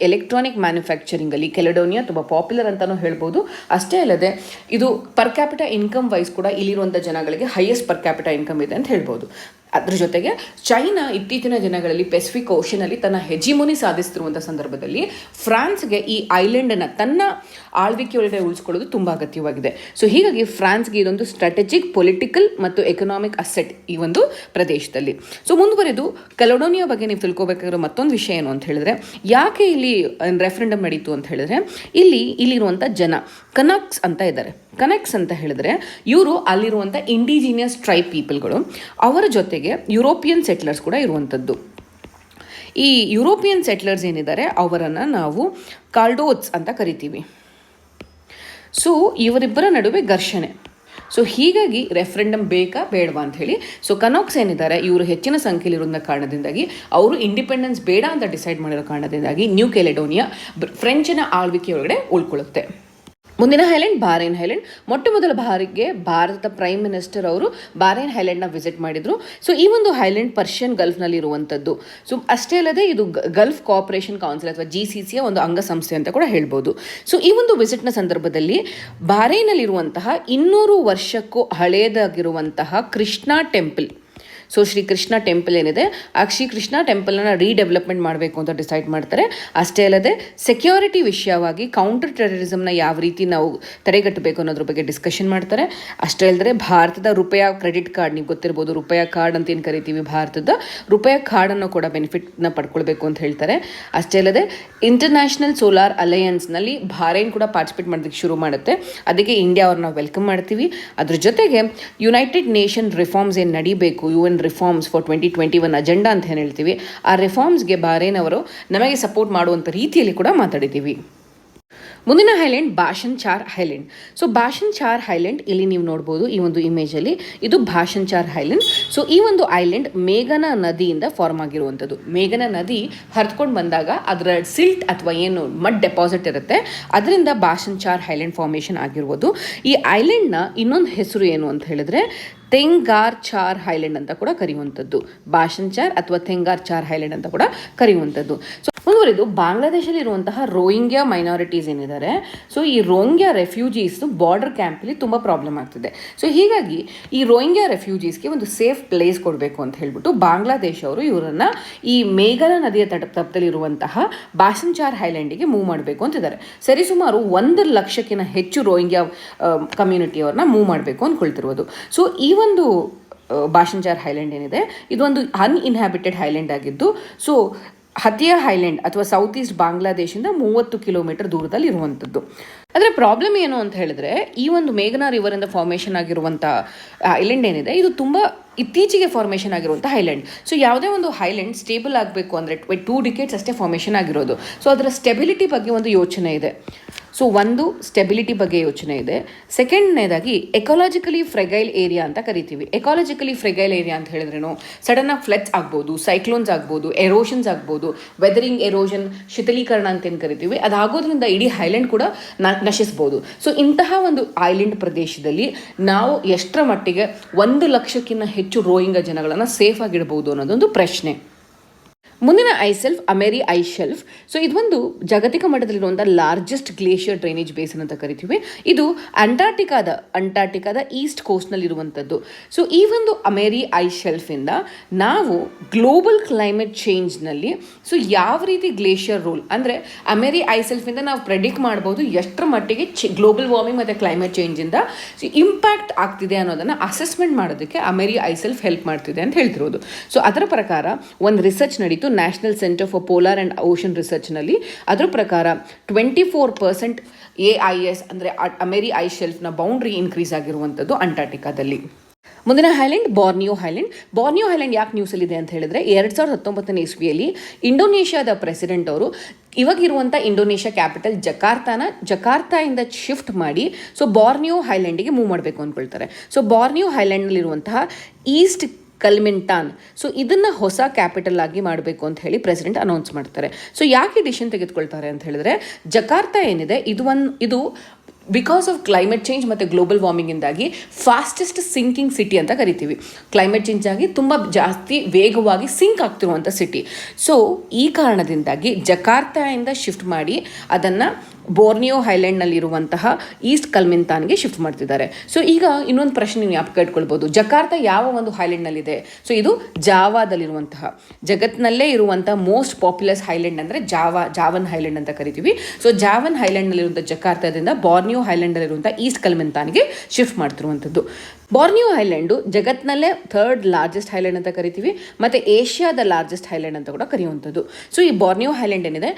ಎಲೆಕ್ಟ್ರಾನಿಕ್ ಮ್ಯಾನುಫ್ಯಾಕ್ಚರಿಂಗಲ್ಲಿ ಕೆಲೆಡೋನಿಯಾ ತುಂಬ ಪಾಪ್ಯುಲರ್ ಅಂತಲೂ ಹೇಳ್ಬೋದು. ಅಷ್ಟೇ ಅಲ್ಲದೆ ಇದು ಪರ್ ಕ್ಯಾಪಿಟಲ್ ಇನ್ಕಮ್ ವೈಸ್ ಕೂಡ ಇಲ್ಲಿರುವಂಥ ಜನಗಳಿಗೆ ಹೈಯೆಸ್ಟ್ ಪರ್ ಕ್ಯಾಪಿಟಲ್ ಇನ್ಕಮ್ ಇದೆ ಅಂತ ಹೇಳ್ಬೋದು. ಅದ್ರ ಜೊತೆಗೆ ಚೈನಾ ಇತ್ತೀಚಿನ ದಿನಗಳಲ್ಲಿ ಪೆಸಿಫಿಕ್ ಓಷನಲ್ಲಿ ತನ್ನ ಹೆಜಿಮೋನಿ ಸಾಧಿಸ್ತಿರುವಂಥ ಸಂದರ್ಭದಲ್ಲಿ ಫ್ರಾನ್ಸ್ಗೆ ಈ ಐಲ್ಯಾಂಡನ್ನು ತನ್ನ ಆಳ್ವಿಕೆಯೊಳಗೆ ಉಳಿಸ್ಕೊಳ್ಳೋದು ತುಂಬ ಅಗತ್ಯವಾಗಿದೆ. ಸೊ ಹೀಗಾಗಿ ಫ್ರಾನ್ಸ್ಗೆ ಇದೊಂದು ಸ್ಟ್ರಾಟಜಿಕ್ ಪೊಲಿಟಿಕಲ್ ಮತ್ತು ಎಕನಾಮಿಕ್ ಅಸೆಟ್ ಈ ಒಂದು ಪ್ರದೇಶದಲ್ಲಿ. ಸೊ ಮುಂದುವರೆದು ಕೆಲೆಡೋನಿಯಾ ಬಗ್ಗೆ ನೀವು ತಿಳ್ಕೊಬೇಕಾಗಿರೋ ಮತ್ತೊಂದು ವಿಷಯ ಏನು ಅಂತ ಹೇಳಿದ್ರೆ, ಯಾಕೆ ಇಲ್ಲಿ ರೆಫರೆಂಡಮ್ ನಡೀತು ಅಂತ ಹೇಳಿದ್ರೆ, ಇಲ್ಲಿರುವಂಥ ಜನ ಕನಕ್ಸ್ ಅಂತ ಇದ್ದಾರೆ. ಕನೆಕ್ಸ್ ಅಂತ ಹೇಳಿದ್ರೆ ಇವರು ಅಲ್ಲಿರುವಂಥ ಇಂಡಿಜಿನಿಯಸ್ ಟ್ರೈಬ್ ಪೀಪಲ್ಗಳು, ಅವರ ಜೊತೆಗೆ ಯುರೋಪಿಯನ್ ಸೆಟ್ಲರ್ಸ್ ಕೂಡ ಇರುವಂಥದ್ದು. ಈ ಯುರೋಪಿಯನ್ ಸೆಟ್ಲರ್ಸ್ ಏನಿದ್ದಾರೆ ಅವರನ್ನು ನಾವು ಕಾರ್ಡೋಟ್ಸ್ ಅಂತ ಕರಿತೀವಿ. ಸೊ ಇವರಿಬ್ಬರ ನಡುವೆ ಘರ್ಷಣೆ. ಸೊ ಹೀಗಾಗಿ ರೆಫರೆಂಡಮ್ ಬೇಕಾ ಬೇಡವಾ ಅಂತ ಹೇಳಿ, ಸೊ ಕನಾಕ್ಸ್ ಏನಿದ್ದಾರೆ ಇವರು ಹೆಚ್ಚಿನ ಸಂಖ್ಯೆಯಲ್ಲಿರೋ ಕಾರಣದಿಂದಾಗಿ ಅವರು ಇಂಡಿಪೆಂಡೆನ್ಸ್ ಬೇಡ ಅಂತ ಡಿಸೈಡ್ ಮಾಡಿರೋ ಕಾರಣದಿಂದಾಗಿ ನ್ಯೂ ಕೆಲೆಡೋನಿಯಾ ಫ್ರೆಂಚಿನ ಆಳ್ವಿಕೆಯೊಳಗಡೆ ಉಳ್ಕೊಳ್ಳುತ್ತೆ. ಮುಂದಿನ ಐಲ್ಯಾಂಡ್ ಬಾರೈನ್ ಐಲ್ಯಾಂಡ್. ಮೊಟ್ಟ ಮೊದಲ ಬಾರಿಗೆ ಭಾರತ ಪ್ರೈಮ್ ಮಿನಿಸ್ಟರ್ ಅವರು ಬಾರೈನ್ ಐಲ್ಯಾಂಡ್ನ ವಿಸಿಟ್ ಮಾಡಿದರು. ಸೊ ಈ ಒಂದು ಐಲ್ಯಾಂಡ್ ಪರ್ಷಿಯನ್ ಗಲ್ಫ್ನಲ್ಲಿ ಇರುವಂಥದ್ದು. ಸೊ ಅಷ್ಟೇ ಅಲ್ಲದೆ ಇದು ಗಲ್ಫ್ ಕೋಆಪರೇಷನ್ ಕೌನ್ಸಿಲ್ ಅಥವಾ GCCಯ ಒಂದು ಅಂಗಸಂಸ್ಥೆ ಅಂತ ಕೂಡ ಹೇಳ್ಬೋದು. ಸೊ ಈ ಒಂದು ವಿಸಿಟ್ನ ಸಂದರ್ಭದಲ್ಲಿ ಬಾರೈನಲ್ಲಿರುವಂತಹ 200 ವರ್ಷಕ್ಕೂ ಹಳೆಯದಾಗಿರುವಂತಹ Krishna temple, so Shri Krishna temple ಏನಿದೆ ಆ ಶ್ರೀ ಕೃಷ್ಣ ಟೆಂಪಲ್ನ ರೀಡೆವಲಪ್ಮೆಂಟ್ ಮಾಡಬೇಕು ಅಂತ ಡಿಸೈಡ್ ಮಾಡ್ತಾರೆ. ಅಷ್ಟೇ ಅಲ್ಲದೆ ಸೆಕ್ಯೂರಿಟಿ ವಿಷಯವಾಗಿ ಕೌಂಟರ್ ಟೆರರಿಸಮ್ನ ಯಾವ ರೀತಿ ನಾವು ತಡೆಗಟ್ಟಬೇಕು ಅನ್ನೋದ್ರ ಬಗ್ಗೆ ಡಿಸ್ಕಷನ್ ಮಾಡ್ತಾರೆ. ಅಷ್ಟೇ ಅಲ್ಲದೆ ಭಾರತದ ರೂಪಾಯ ಕ್ರೆಡಿಟ್ ಕಾರ್ಡ್, ನೀವು ಗೊತ್ತಿರ್ಬೋದು ರೂಪಾಯ ಕಾರ್ಡ್ ಅಂತ ಏನು ಕರಿತೀವಿ, ಭಾರತದ ರೂಪಾಯ ಕಾರ್ಡನ್ನು ಕೂಡ ಬೆನಿಫಿಟ್ನ ಪಡ್ಕೊಳ್ಬೇಕು ಅಂತ ಹೇಳ್ತಾರೆ. ಅಷ್ಟೇ ಅಲ್ಲದೆ ಇಂಟರ್ನ್ಯಾಷನಲ್ ಸೋಲಾರ್ ಅಲಯನ್ಸ್ನಲ್ಲಿ ಬಾರೈನ್ ಕೂಡ ಪಾರ್ಟಿಸಿಪೇಟ್ ಮಾಡೋದಕ್ಕೆ ಶುರು ಮಾಡುತ್ತೆ. ಅದಕ್ಕೆ ಇಂಡಿಯಾ ಅವ್ರನ್ನ ವೆಲ್ಕಮ್ ಮಾಡ್ತೀವಿ. ಅದ್ರ ಜೊತೆಗೆ ಯುನೈಟೆಡ್ ನೇಷನ್ ರಿಫಾರ್ಮ್ಸ್ ಏನು ನಡಿಬೇಕು, UN ರಿಫಾರ್ಮ್ಸ್ ಫಾರ್ 2021 ಅಜೆಂಡಾ ಅಂತ ಏನು ಹೇಳ್ತೀವಿ, ಆ ರಿಫಾರ್ಮ್ಸ್ಗೆ ಬಾರೈನ್ ಅವರು ನಮಗೆ ಸಪೋರ್ಟ್ ಮಾಡುವಂಥ ರೀತಿಯಲ್ಲಿ ಕೂಡ ಮಾತಾಡಿದ್ದೀವಿ. ಮುಂದಿನ ಐಲ್ಯಾಂಡ್ ಭಾಷನ್ ಚಾರ್ ಐಲ್ಯಾಂಡ್. ಸೊ ಭಾಷನ್ ಚಾರ್ ಐಲ್ಯಾಂಡ್ ಇಲ್ಲಿ ನೀವು ನೋಡ್ಬೋದು ಈ ಒಂದು ಇಮೇಜಲ್ಲಿ, ಇದು ಭಾಷನ್ ಚಾರ್ ಐಲ್ಯಾಂಡ್. ಸೊ ಈ ಒಂದು ಐಲ್ಯಾಂಡ್ ಮೇಘನಾ ನದಿಯಿಂದ ಫಾರ್ಮ್ ಆಗಿರುವಂಥದ್ದು. ಮೇಘನಾ ನದಿ ಹರಿದುಕೊಂಡು ಬಂದಾಗ ಅದರ ಸಿಲ್ಟ್ ಅಥವಾ ಏನು ಮಡ್ ಡೆಪಾಸಿಟ್ ಇರುತ್ತೆ, ಅದರಿಂದ ಭಾಷನ್ ಚಾರ್ ಐಲ್ಯಾಂಡ್ ಫಾರ್ಮೇಷನ್ ಆಗಿರ್ಬೋದು. ಈ ಐಲ್ಯಾಂಡ್ನ ಇನ್ನೊಂದು ಹೆಸರು ಏನು ಅಂತ ಹೇಳಿದ್ರೆ ತೆಂಗಾರ್ ಚಾರ್ ಐಲ್ಯಾಂಡ್ ಅಂತ ಕೂಡ ಕರೆಯುವಂಥದ್ದು. ಭಾಷನ್ ಚಾರ್ ಅಥವಾ ತೆಂಗಾರ್ ಚಾರ್ ಐಲ್ಯಾಂಡ್ ಅಂತ ಕೂಡ ಕರೆಯುವಂಥದ್ದು. ಸೊ ಮುಂದುವರೆದು ಬಾಂಗ್ಲಾದೇಶಲ್ಲಿ ಇರುವಂತಹ ರೋಹಿಂಗ್ಯಾ ಮೈನಾರಿಟೀಸ್ ಏನಿದ್ದಾರೆ, ಸೊ ಈ ರೋಹಿಂಗ್ಯಾ ರೆಫ್ಯೂಜೀಸ್ ಬಾರ್ಡರ್ ಕ್ಯಾಂಪಲ್ಲಿ ತುಂಬ ಪ್ರಾಬ್ಲಮ್ ಆಗ್ತಿದೆ. ಸೊ ಹೀಗಾಗಿ ಈ ರೋಹಿಂಗ್ಯಾ ರೆಫ್ಯೂಜೀಸ್ಗೆ ಒಂದು ಸೇಫ್ ಪ್ಲೇಸ್ ಕೊಡಬೇಕು ಅಂತ ಹೇಳ್ಬಿಟ್ಟು ಬಾಂಗ್ಲಾದೇಶ ಅವರು ಇವರನ್ನು ಈ ಮೇಘನಾ ನದಿಯ ತಪ್ಪದಲ್ಲಿರುವಂತಹ ಭಾಷನ್ ಚಾರ್ ಐಲ್ಯಾಂಡಿಗೆ ಮೂವ್ ಮಾಡಬೇಕು ಅಂತಿದ್ದಾರೆ. ಸರಿಸುಮಾರು 1 ಲಕ್ಷಕ್ಕಿಂತ ಹೆಚ್ಚು ರೋಹಿಂಗ್ಯಾ ಕಮ್ಯುನಿಟಿಯವ್ರನ್ನ ಮೂವ್ ಮಾಡಬೇಕು ಅಂದ್ಕೊಳ್ತಿರೋದು. ಸೊ ಈ ಒಂದು ಭಾಷನ್ ಚಾರ್ ಐಲ್ಯಾಂಡ್ ಏನಿದೆ ಇದೊಂದು ಅನ್ಇನ್ಹ್ಯಾಬಿಟೆಡ್ ಐಲ್ಯಾಂಡ್ ಆಗಿದ್ದು, ಸೊ ಹತಿಯಾ ಐಲ್ಯಾಂಡ್ ಅಥವಾ ಸೌತ್ ಈಸ್ಟ್ ಬಾಂಗ್ಲಾದೇಶಿಂದ 30 ಕಿಲೋಮೀಟರ್ ದೂರದಲ್ಲಿ ಇರುವಂಥದ್ದು. ಅದರ ಪ್ರಾಬ್ಲಮ್ ಏನು ಅಂತ ಹೇಳಿದ್ರೆ, ಈ ಒಂದು ಮೇಘನಾ ರಿವರಿಂದ ಫಾರ್ಮೇಷನ್ ಆಗಿರುವಂಥ ಐಲ್ಯಾಂಡ್ ಏನಿದೆ ಇದು ತುಂಬ ಇತ್ತೀಚೆಗೆ ಫಾರ್ಮೇಷನ್ ಆಗಿರುವಂಥ ಐಲ್ಯಾಂಡ್. ಸೊ ಯಾವುದೇ ಒಂದು ಐಲ್ಯಾಂಡ್ ಸ್ಟೇಬಲ್ ಆಗಬೇಕು ಅಂದರೆ 2 ಡಿಕೇಡ್ಸ್ ಅಷ್ಟೇ ಫಾರ್ಮೇಷನ್ ಆಗಿರೋದು. ಸೊ ಅದರ ಸ್ಟೆಬಿಲಿಟಿ ಬಗ್ಗೆ ಒಂದು ಯೋಚನೆ ಇದೆ. ಸೊ ಒಂದು ಸ್ಟೆಬಿಲಿಟಿ ಬಗ್ಗೆ ಯೋಚನೆ ಇದೆ. ಸೆಕೆಂಡ್ನೇದಾಗಿ ಎಕಾಲಜಿಕಲಿ ಫ್ರೆಗೈಲ್ ಏರಿಯಾ ಅಂತ ಕರಿತೀವಿ. ಎಕಾಲಜಿಕಲಿ ಫ್ರೆಗೈಲ್ ಏರಿಯಾ ಅಂತ ಹೇಳಿದ್ರೇನು, ಸಡನ್ನಾಗಿ ಫ್ಲಡ್ಸ್ ಆಗ್ಬೋದು, ಸೈಕ್ಲೋನ್ಸ್ ಆಗ್ಬೋದು, ಎರೋಷನ್ಸ್ ಆಗ್ಬೋದು, ವೆದರಿಂಗ್ ಎರೋಷನ್, ಶೀತಲೀಕರಣ ಅಂತ ಏನು ಕರಿತೀವಿ, ಅದಾಗೋದ್ರಿಂದ ಇಡೀ ಐಲ್ಯಾಂಡ್ ಕೂಡ ನಶಿಸ್ಬೋದು. ಸೊ ಇಂತಹ ಒಂದು ಐಲ್ಯಾಂಡ್ ಪ್ರದೇಶದಲ್ಲಿ ನಾವು ಎಷ್ಟರ ಮಟ್ಟಿಗೆ 1 ಲಕ್ಷಕ್ಕಿಂತ ಹೆಚ್ಚು ರೋಹಿಂಗ್ಯಾ ಜನಗಳನ್ನು ಸೇಫ್ ಆಗಿಡ್ಬೋದು ಅನ್ನೋದೊಂದು ಪ್ರಶ್ನೆ. ಮುಂದಿನ ಐಸೆಲ್ಫ್ ಅಮೇರಿ ಐಶೆಲ್ಫ್. ಸೊ ಇದೊಂದು ಜಾಗತಿಕ ಮಟ್ಟದಲ್ಲಿರುವಂಥ ಲಾರ್ಜೆಸ್ಟ್ ಗ್ಲೇಷಿಯರ್ ಡ್ರೈನೇಜ್ ಬೇಸಿನ್ ಅಂತ ಕರಿತೀವಿ. ಇದು ಅಂಟಾರ್ಟಿಕಾದ ಈಸ್ಟ್ ಕೋಸ್ಟ್ನಲ್ಲಿರುವಂಥದ್ದು. ಸೊ ಈ ಒಂದು ಅಮೇರಿ ಐಶೆಲ್ಫಿಂದ ನಾವು ಗ್ಲೋಬಲ್ ಕ್ಲೈಮೇಟ್ ಚೇಂಜ್ನಲ್ಲಿ ಸೊ ಯಾವ ರೀತಿ ಗ್ಲೇಷಿಯರ್ ರೋಲ್ ಅಂದರೆ ಅಮೇರಿ ಐಸೆಲ್ಫಿಂದ ನಾವು ಪ್ರೆಡಿಕ್ಟ್ ಮಾಡ್ಬೋದು ಎಷ್ಟರ ಮಟ್ಟಿಗೆ ಗ್ಲೋಬಲ್ ವಾರ್ಮಿಂಗ್ ಮತ್ತು ಕ್ಲೈಮೇಟ್ ಚೇಂಜಿಂದ ಇಂಪ್ಯಾಕ್ಟ್ ಆಗ್ತಿದೆ ಅನ್ನೋದನ್ನು ಅಸೆಸ್ಮೆಂಟ್ ಮಾಡೋದಕ್ಕೆ ಅಮೇರಿ ಐಸೆಲ್ಫ್ ಹೆಲ್ಪ್ ಮಾಡ್ತಿದೆ ಅಂತ ಹೇಳ್ತಿರೋದು. ಸೊ ಅದರ ಪ್ರಕಾರ ಒಂದು ರಿಸರ್ಚ್ ನಡೀತು national centre for polar and ocean ರಿಸರ್ಚ್ನಲ್ಲಿ. ಅದರ ಪ್ರಕಾರ 24% AIS ಅಂದರೆ ಅಮೇರಿ ಐಶೆಲ್ಫ್ನ ಬೌಂಡ್ರಿ ಇನ್ಕ್ರೀಸ್ ಆಗಿರುವಂಥದ್ದು ಅಂಟಾರ್ಟಿಕಾದಲ್ಲಿ. ಮುಂದಿನ ಹೈಲ್ಯಾಂಡ್ ಬಾರ್ನಿಯೋ ಹೈಲ್ಯಾಂಡ್ ಯಾಕೆ ನ್ಯೂಸಲ್ಲಿದೆ ಅಂತ ಹೇಳಿದ್ರೆ 2019 ಇಸ್ವಿಯಲ್ಲಿ ಇಂಡೋನೇಷ್ಯಾದ ಪ್ರೆಸಿಡೆಂಟ್ ಅವರು ಇವಾಗಿರುವಂಥ ಇಂಡೋನೇಷ್ಯಾ ಕ್ಯಾಪಿಟಲ್ ಜಕಾರ್ತಾಯಿಂದ ಶಿಫ್ಟ್ ಮಾಡಿ ಸೊ ಬಾರ್ನಿಯೋ ಹೈಲ್ಯಾಂಡಿಗೆ ಮೂವ್ ಮಾಡಬೇಕು ಅಂದ್ಕೊಳ್ತಾರೆ. ಸೊ ಬಾರ್ನಿಯೋ ಹೈಲ್ಯಾಂಡ್ನಲ್ಲಿರುವಂತಹ ಈಸ್ಟ್ ಕಲ್ಮಿಂಟಾನ್ ಸೊ ಇದನ್ನು ಹೊಸ ಕ್ಯಾಪಿಟಲ್ ಆಗಿ ಮಾಡಬೇಕು ಅಂತ ಹೇಳಿ ಪ್ರೆಸಿಡೆಂಟ್ ಅನೌನ್ಸ್ ಮಾಡ್ತಾರೆ. ಸೊ ಯಾಕೆ ಡಿಸಿಷನ್ ತೆಗೆದುಕೊಳ್ತಾರೆ ಅಂತ ಹೇಳಿದ್ರೆ ಜಕಾರ್ತಾ ಏನಿದೆ ಇದು ಬಿಕಾಸ್ ಆಫ್ ಕ್ಲೈಮೇಟ್ ಚೇಂಜ್ ಮತ್ತು ಗ್ಲೋಬಲ್ ವಾರ್ಮಿಂಗಿಂದಾಗಿ ಫಾಸ್ಟೆಸ್ಟ್ ಸಿಂಕಿಂಗ್ ಸಿಟಿ ಅಂತ ಕರಿತೀವಿ. ಕ್ಲೈಮೇಟ್ ಚೇಂಜ್ ಆಗಿ ತುಂಬ ಜಾಸ್ತಿ ವೇಗವಾಗಿ ಸಿಂಕ್ ಆಗ್ತಿರುವಂಥ ಸಿಟಿ. ಸೊ ಈ ಕಾರಣದಿಂದಾಗಿ ಜಕಾರ್ತಾಯಿಂದ ಶಿಫ್ಟ್ ಮಾಡಿ ಅದನ್ನು ಬೋರ್ನಿಯೋ ಹೈಲ್ಯಾಂಡ್ನಲ್ಲಿರುವಂತಹ ಈಸ್ಟ್ ಕಲ್ಮಿಂತಾನ್ಗೆ ಶಿಫ್ಟ್ ಮಾಡ್ತಿದ್ದಾರೆ. ಸೊ ಈಗ ಇನ್ನೊಂದು ಪ್ರಶ್ನೆ ನೀವು ಜ್ಞಾಪಕ ಇಟ್ಕೊಳ್ಬೋದು, ಜಕಾರ್ತಾ ಯಾವ ಒಂದು ಹೈಲ್ಯಾಂಡ್ನಲ್ಲಿದೆ? ಸೊ ಇದು ಜಾವಾದಲ್ಲಿರುವಂತಹ ಜಗತ್ತಿನಲ್ಲೇ ಇರುವಂಥ ಮೋಸ್ಟ್ ಪಾಪ್ಯುಲಸ್ ಹೈಲ್ಯಾಂಡ್ ಅಂದರೆ ಜಾವನ್ ಹೈಲ್ಯಾಂಡ್ ಅಂತ ಕರಿತೀವಿ. ಸೊ ಜಾವನ್ ಹೈಲ್ಯಾಂಡ್ನಲ್ಲಿರುವಂಥ ಜಕಾರ್ತಾದಿಂದ ಬಾರ್ನಿಯೋ ಹೈಲ್ಯಾಂಡಲ್ಲಿರುವಂಥ ಈಸ್ಟ್ ಕಲ್ಮಿಂತಾನ್ಗೆ ಶಿಫ್ಟ್ ಮಾಡ್ತಿರುವಂಥದ್ದು. ಬಾರ್ನಿಯೋ ಹೈಲ್ಯಾಂಡು ಜಗತ್ತಿನಲ್ಲೇ 3rd ಲಾರ್ಜೆಸ್ಟ್ ಹೈಲ್ಯಾಂಡ್ ಅಂತ ಕರಿತೀವಿ ಮತ್ತು ಏಷ್ಯಾದ ಲಾರ್ಜೆಸ್ಟ್ ಹೈಲ್ಯಾಂಡ್ ಅಂತ ಕೂಡ ಕರೆಯುವಂಥದ್ದು. ಸೊ ಈ ಬಾರ್ನಿಯೋ ಹೈಲ್ಯಾಂಡ್ ಏನಿದೆ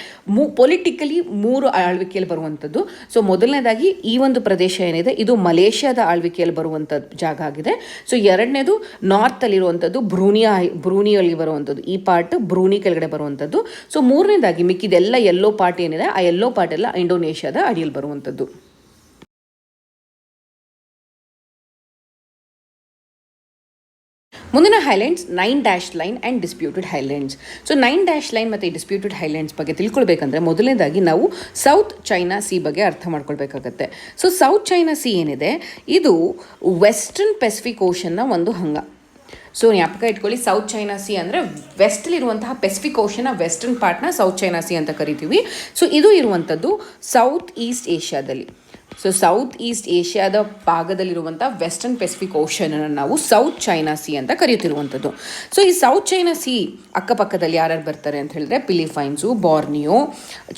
ಪೊಲಿಟಿಕಲಿ 3 ಆಳ್ವಿಕೆಯಲ್ಲಿ ಬರುವಂಥದ್ದು. ಸೊ ಮೊದಲನೇದಾಗಿ ಈ ಒಂದು ಪ್ರದೇಶ ಏನಿದೆ ಇದು ಮಲೇಷ್ಯಾದ ಆಳ್ವಿಕೆಯಲ್ಲಿ ಬರುವಂಥ ಜಾಗ ಆಗಿದೆ. ಸೊ ಎರಡನೇದು ನಾರ್ತಲ್ಲಿರುವಂಥದ್ದು ಬ್ರೂನಿಯಲ್ಲಿ ಬರುವಂಥದ್ದು, ಈ ಪಾರ್ಟ್ ಬ್ರೂನಿ ಕೆಳಗಡೆ ಬರುವಂಥದ್ದು. ಸೊ ಮೂರನೇದಾಗಿ ಮಿಕ್ಕಿದೆಲ್ಲ ಯೆಲ್ಲೋ ಪಾರ್ಟ್ ಏನಿದೆ ಆ ಯೆಲ್ಲೋ ಪಾರ್ಟ್ ಎಲ್ಲ ಇಂಡೋನೇಷ್ಯಾದ ಅಡಿಯಲ್ಲಿ ಬರುವಂಥದ್ದು. ಮುಂದಿನ Highlands 9 line and disputed Highlands. So 9 line ಮತ್ತು ಡಿಸ್ಪ್ಯೂಟೆಡ್ ಹೈಲ್ಯಾಂಡ್ಸ್ ಬಗ್ಗೆ ತಿಳ್ಕೊಳ್ಬೇಕಂದ್ರೆ ಮೊದಲನೇದಾಗಿ ನಾವು ಸೌತ್ ಚೈನಾ ಸಿ ಬಗ್ಗೆ ಅರ್ಥ ಮಾಡ್ಕೊಳ್ಬೇಕಾಗತ್ತೆ. ಸೊ ಸೌತ್ ಚೈನಾ ಸಿ ಏನಿದೆ ಇದು ವೆಸ್ಟರ್ನ್ ಪೆಸಿಫಿಕ್ ಓಷನ್ನ ಒಂದು ಅಂಗ. ಸೊ ಜ್ಞಾಪಕ ಇಟ್ಕೊಳ್ಳಿ, ಸೌತ್ ಚೈನಾ ಸಿ ಅಂದರೆ ವೆಸ್ಟಲ್ಲಿರುವಂತಹ ಪೆಸಿಫಿಕ್ ಓಷನ್ನ ವೆಸ್ಟರ್ನ್ ಪಾರ್ಟ್ನ ಸೌತ್ ಚೈನಾ ಸಿ ಅಂತ ಕರಿತೀವಿ. ಸೊ ಇದು ಇರುವಂಥದ್ದು ಸೌತ್ ಈಸ್ಟ್ ಏಷ್ಯಾದಲ್ಲಿ. ಸೊ ಸೌತ್ ಈಸ್ಟ್ ಏಷ್ಯಾದ ಭಾಗದಲ್ಲಿರುವಂಥ ವೆಸ್ಟರ್ನ್ ಪೆಸಿಫಿಕ್ ಓಷನನ್ನು ನಾವು ಸೌತ್ ಚೈನಾ ಸಿ ಅಂತ ಕರೆಯುತ್ತಿರುವಂಥದ್ದು. ಸೊ ಈ ಸೌತ್ ಚೈನಾ ಸಿ ಅಕ್ಕಪಕ್ಕದಲ್ಲಿ ಯಾರ್ಯಾರು ಬರ್ತಾರೆ ಅಂತ ಹೇಳಿದ್ರೆ ಫಿಲಿಪೈನ್ಸು, ಬಾರ್ನಿಯೋ,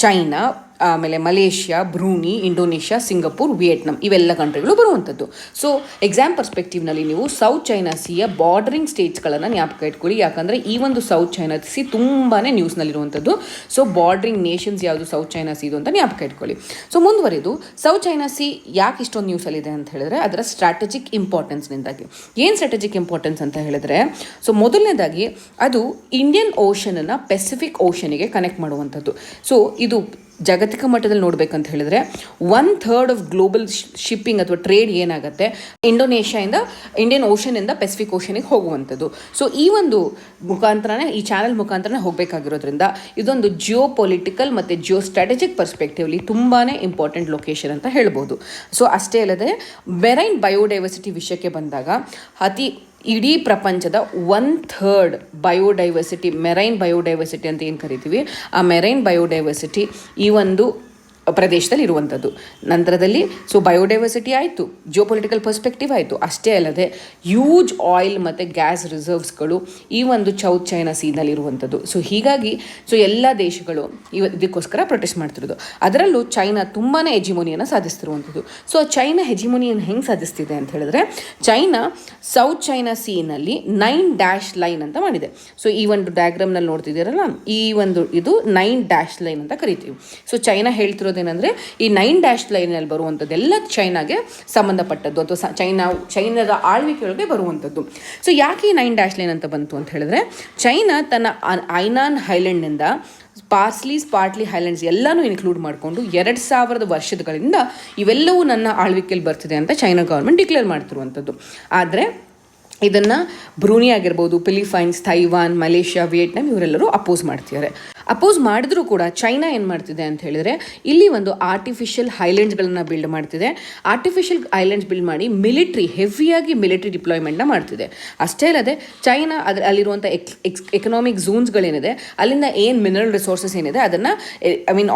ಚೈನಾ, ಆಮೇಲೆ Malaysia, Brunei, Indonesia, Singapore, Vietnam ಇವೆಲ್ಲ ಕಂಟ್ರಿಗಳು ಬರುವಂಥದ್ದು. ಸೊ ಎಕ್ಸಾಮ್ ಪರ್ಸ್ಪೆಕ್ಟಿವ್ನಲ್ಲಿ ನೀವು ಸೌತ್ ಚೈನಾ ಸಿಯ ಬಾರ್ಡರಿಂಗ್ ಸ್ಟೇಟ್ಸ್ಗಳನ್ನು ಜ್ಞಾಪಕ ಇಟ್ಕೊಳ್ಳಿ. ಯಾಕಂದರೆ ಈ ಒಂದು ಸೌತ್ ಚೈನಾ ಸಿ ತುಂಬಾ ನ್ಯೂಸ್ನಲ್ಲಿರುವಂಥದ್ದು. ಸೊ ಬಾರ್ಡರಿಂಗ್ ನೇಷನ್ಸ್ ಯಾವುದು ಸೌತ್ ಚೈನಾ ಸಿ ಇದು ಅಂತ ಜ್ಞಾಪಕ ಇಟ್ಕೊಳ್ಳಿ. ಸೊ ಮುಂದುವರೆದು ಸೌತ್ ಚೈನಾ ಸಿ ಯಾಕೆ ಇಷ್ಟೊಂದು ನ್ಯೂಸಲ್ಲಿದೆ ಅಂತ ಹೇಳಿದ್ರೆ ಅದರ ಸ್ಟ್ರಾಟಜಿಕ್ ಇಂಪಾರ್ಟೆನ್ಸ್ನಿಂದಾಗಿ. ಏನು ಸ್ಟ್ರಾಟಜಿಕ್ ಇಂಪಾರ್ಟೆನ್ಸ್ ಅಂತ ಹೇಳಿದ್ರೆ ಸೊ ಮೊದಲನೇದಾಗಿ ಅದು ಇಂಡಿಯನ್ ಓಷನನ್ನು ಪೆಸಿಫಿಕ್ ಓಷನಿಗೆ ಕನೆಕ್ಟ್ ಮಾಡುವಂಥದ್ದು. ಸೊ ಇದು ಜಾಗತಿಕ ಮಟ್ಟದಲ್ಲಿ ನೋಡಬೇಕಂತ ಹೇಳಿದ್ರೆ 1/3 ಆಫ್ ಗ್ಲೋಬಲ್ ಶಿಪ್ಪಿಂಗ್ ಅಥವಾ ಟ್ರೇಡ್ ಏನಾಗುತ್ತೆ ಇಂಡೋನೇಷ್ಯಾದಿಂದ ಇಂಡಿಯನ್ ಓಷನಿಂದ ಪೆಸಿಫಿಕ್ ಓಷನಿಗೆ ಹೋಗುವಂಥದ್ದು. ಸೊ ಈ ಒಂದು ಮುಖಾಂತರನೇ ಈ ಚಾನಲ್ ಮುಖಾಂತರನೇ ಹೋಗಬೇಕಾಗಿರೋದ್ರಿಂದ ಇದೊಂದು ಜಿಯೋ ಪೊಲಿಟಿಕಲ್ ಮತ್ತು ಜಿಯೋ ಸ್ಟ್ರಾಟಜಿಕ್ ಪರ್ಸ್ಪೆಕ್ಟಿವ್ಲಿ ತುಂಬಾ ಇಂಪಾರ್ಟೆಂಟ್ ಲೊಕೇಶನ್ ಅಂತ ಹೇಳ್ಬೋದು. ಸೊ ಅಷ್ಟೇ ಅಲ್ಲದೆ ಮೆರೈನ್ ಬಯೋಡೈವರ್ಸಿಟಿ ವಿಷಯಕ್ಕೆ ಬಂದಾಗ ಇಡೀ ಪ್ರಪಂಚದ 1/3 ಬಯೋಡೈವರ್ಸಿಟಿ ಮೆರೈನ್ ಬಯೋಡೈವರ್ಸಿಟಿ ಅಂತ ಏನು ಕರಿತೀವಿ ಆ ಮೆರೈನ್ ಬಯೋಡೈವರ್ಸಿಟಿ ಈ ಒಂದು ಪ್ರದೇಶದಲ್ಲಿ ಇರುವಂಥದ್ದು. ನಂತರದಲ್ಲಿ ಸೊ ಬಯೋಡೈವರ್ಸಿಟಿ ಆಯಿತು, ಜಿಯೋಪೊಲಿಟಿಕಲ್ ಪರ್ಸ್ಪೆಕ್ಟಿವ್ ಆಯಿತು, ಅಷ್ಟೇ ಅಲ್ಲದೆ ಹ್ಯೂಜ್ ಆಯಿಲ್ ಮತ್ತು ಗ್ಯಾಸ್ ರಿಸರ್ವ್ಸ್ಗಳು ಈ ಒಂದು ಸೌತ್ ಚೈನಾ ಸೀನಲ್ಲಿ ಇರುವಂಥದ್ದು. ಸೊ ಹೀಗಾಗಿ ಸೊ ಎಲ್ಲ ದೇಶಗಳು ಇದಕ್ಕೋಸ್ಕರ ಪ್ರೊಟೆಸ್ಟ್ ಮಾಡ್ತಿರೋದು. ಅದರಲ್ಲೂ ಚೈನಾ ತುಂಬಾ ಹೆಜಿಮೋನಿಯನ್ನು ಸಾಧಿಸ್ತಿರುವಂಥದ್ದು. ಸೊ ಚೈನಾ ಹೆಜಿಮೋನಿಯನ್ನು ಹೆಂಗೆ ಸಾಧಿಸ್ತಿದೆ ಅಂತ ಹೇಳಿದ್ರೆ ಚೈನಾ ಸೌತ್ ಚೈನಾ ಸೀನಲ್ಲಿ 9 ಲೈನ್ ಅಂತ ಮಾಡಿದೆ. ಸೊ ಈ ಒಂದು ಡಯಾಗ್ರಾಮ್ನಲ್ಲಿ ನೋಡ್ತಿದ್ದೀರಲ್ಲ ಈ ಒಂದು ಇದು 9 ಲೈನ್ ಅಂತ ಕರಿತೀವಿ. ಸೊ ಚೈನಾ ಹೇಳ್ತಿರೋದು ಏನಂದರೆ ಈ 9 ಲೈನಲ್ಲಿ ಬರುವಂಥದ್ದೆಲ್ಲ ಚೈನಾಗೆ ಸಂಬಂಧಪಟ್ಟದ್ದು ಅಥವಾ ಚೈನಾದ ಆಳ್ವಿಕೆಯೊಳಗೆ ಬರುವಂಥದ್ದು. ಸೊ ಯಾಕೆ ಈ 9 ಲೈನ್ ಅಂತ ಬಂತು ಅಂತ ಹೇಳಿದ್ರೆ ಚೈನಾ ತನ್ನ ಐನಾನ್ ಹೈಲ್ಯಾಂಡ್ನಿಂದ ಸ್ಪಾರ್ಟ್ಲಿ ಹೈಲ್ಯಾಂಡ್ಸ್ ಎಲ್ಲನೂ ಇನ್ಕ್ಲೂಡ್ ಮಾಡಿಕೊಂಡು 2000 ವರ್ಷಗಳಿಂದ ಇವೆಲ್ಲವೂ ನನ್ನ ಆಳ್ವಿಕೆಯಲ್ಲಿ ಬರ್ತಿದೆ ಅಂತ ಚೈನಾ ಗೌರ್ಮೆಂಟ್ ಡಿಕ್ಲೇರ್ ಮಾಡ್ತಿರುವಂಥದ್ದು. ಆದರೆ ಇದನ್ನು ಬ್ರೂನಿ ಆಗಿರ್ಬೋದು, ಫಿಲಿಪೈನ್ಸ್, ತೈವಾನ್, ಮಲೇಷ್ಯಾ, ವಿಯೆಟ್ನಾಂ ಇವರೆಲ್ಲರೂ ಅಪೋಸ್ ಮಾಡ್ತಿದ್ದಾರೆ. ಅಪೋಸ್ ಮಾಡಿದ್ರೂ ಕೂಡ ಚೈನಾ ಏನು ಮಾಡ್ತಿದೆ ಅಂತ ಹೇಳಿದ್ರೆ ಇಲ್ಲಿ ಒಂದು ಆರ್ಟಿಫಿಷಿಯಲ್ ಐಲ್ಯಾಂಡ್ಸ್ಗಳನ್ನು ಬಿಲ್ಡ್ ಮಾಡ್ತಿದೆ. ಆರ್ಟಿಫಿಷಿಯಲ್ ಐಲ್ಯಾಂಡ್ಸ್ ಬಿಲ್ಡ್ ಮಾಡಿ ಹೆವಿಯಾಗಿ ಮಿಲಿಟರಿ ಡಿಪ್ಲಾಯ್ಮೆಂಟ್ನ ಮಾಡ್ತಿದೆ. ಅಷ್ಟೇ ಅಲ್ಲದೆ ಚೈನಾ ಅಲ್ಲಿರುವಂಥ ಎಕನಾಮಿಕ್ ಝೋನ್ಸ್ಗಳೇನಿದೆ ಅಲ್ಲಿಂದ ಏನು ಮಿನರಲ್ ರಿಸೋರ್ಸಸ್ ಏನಿದೆ ಅದನ್ನು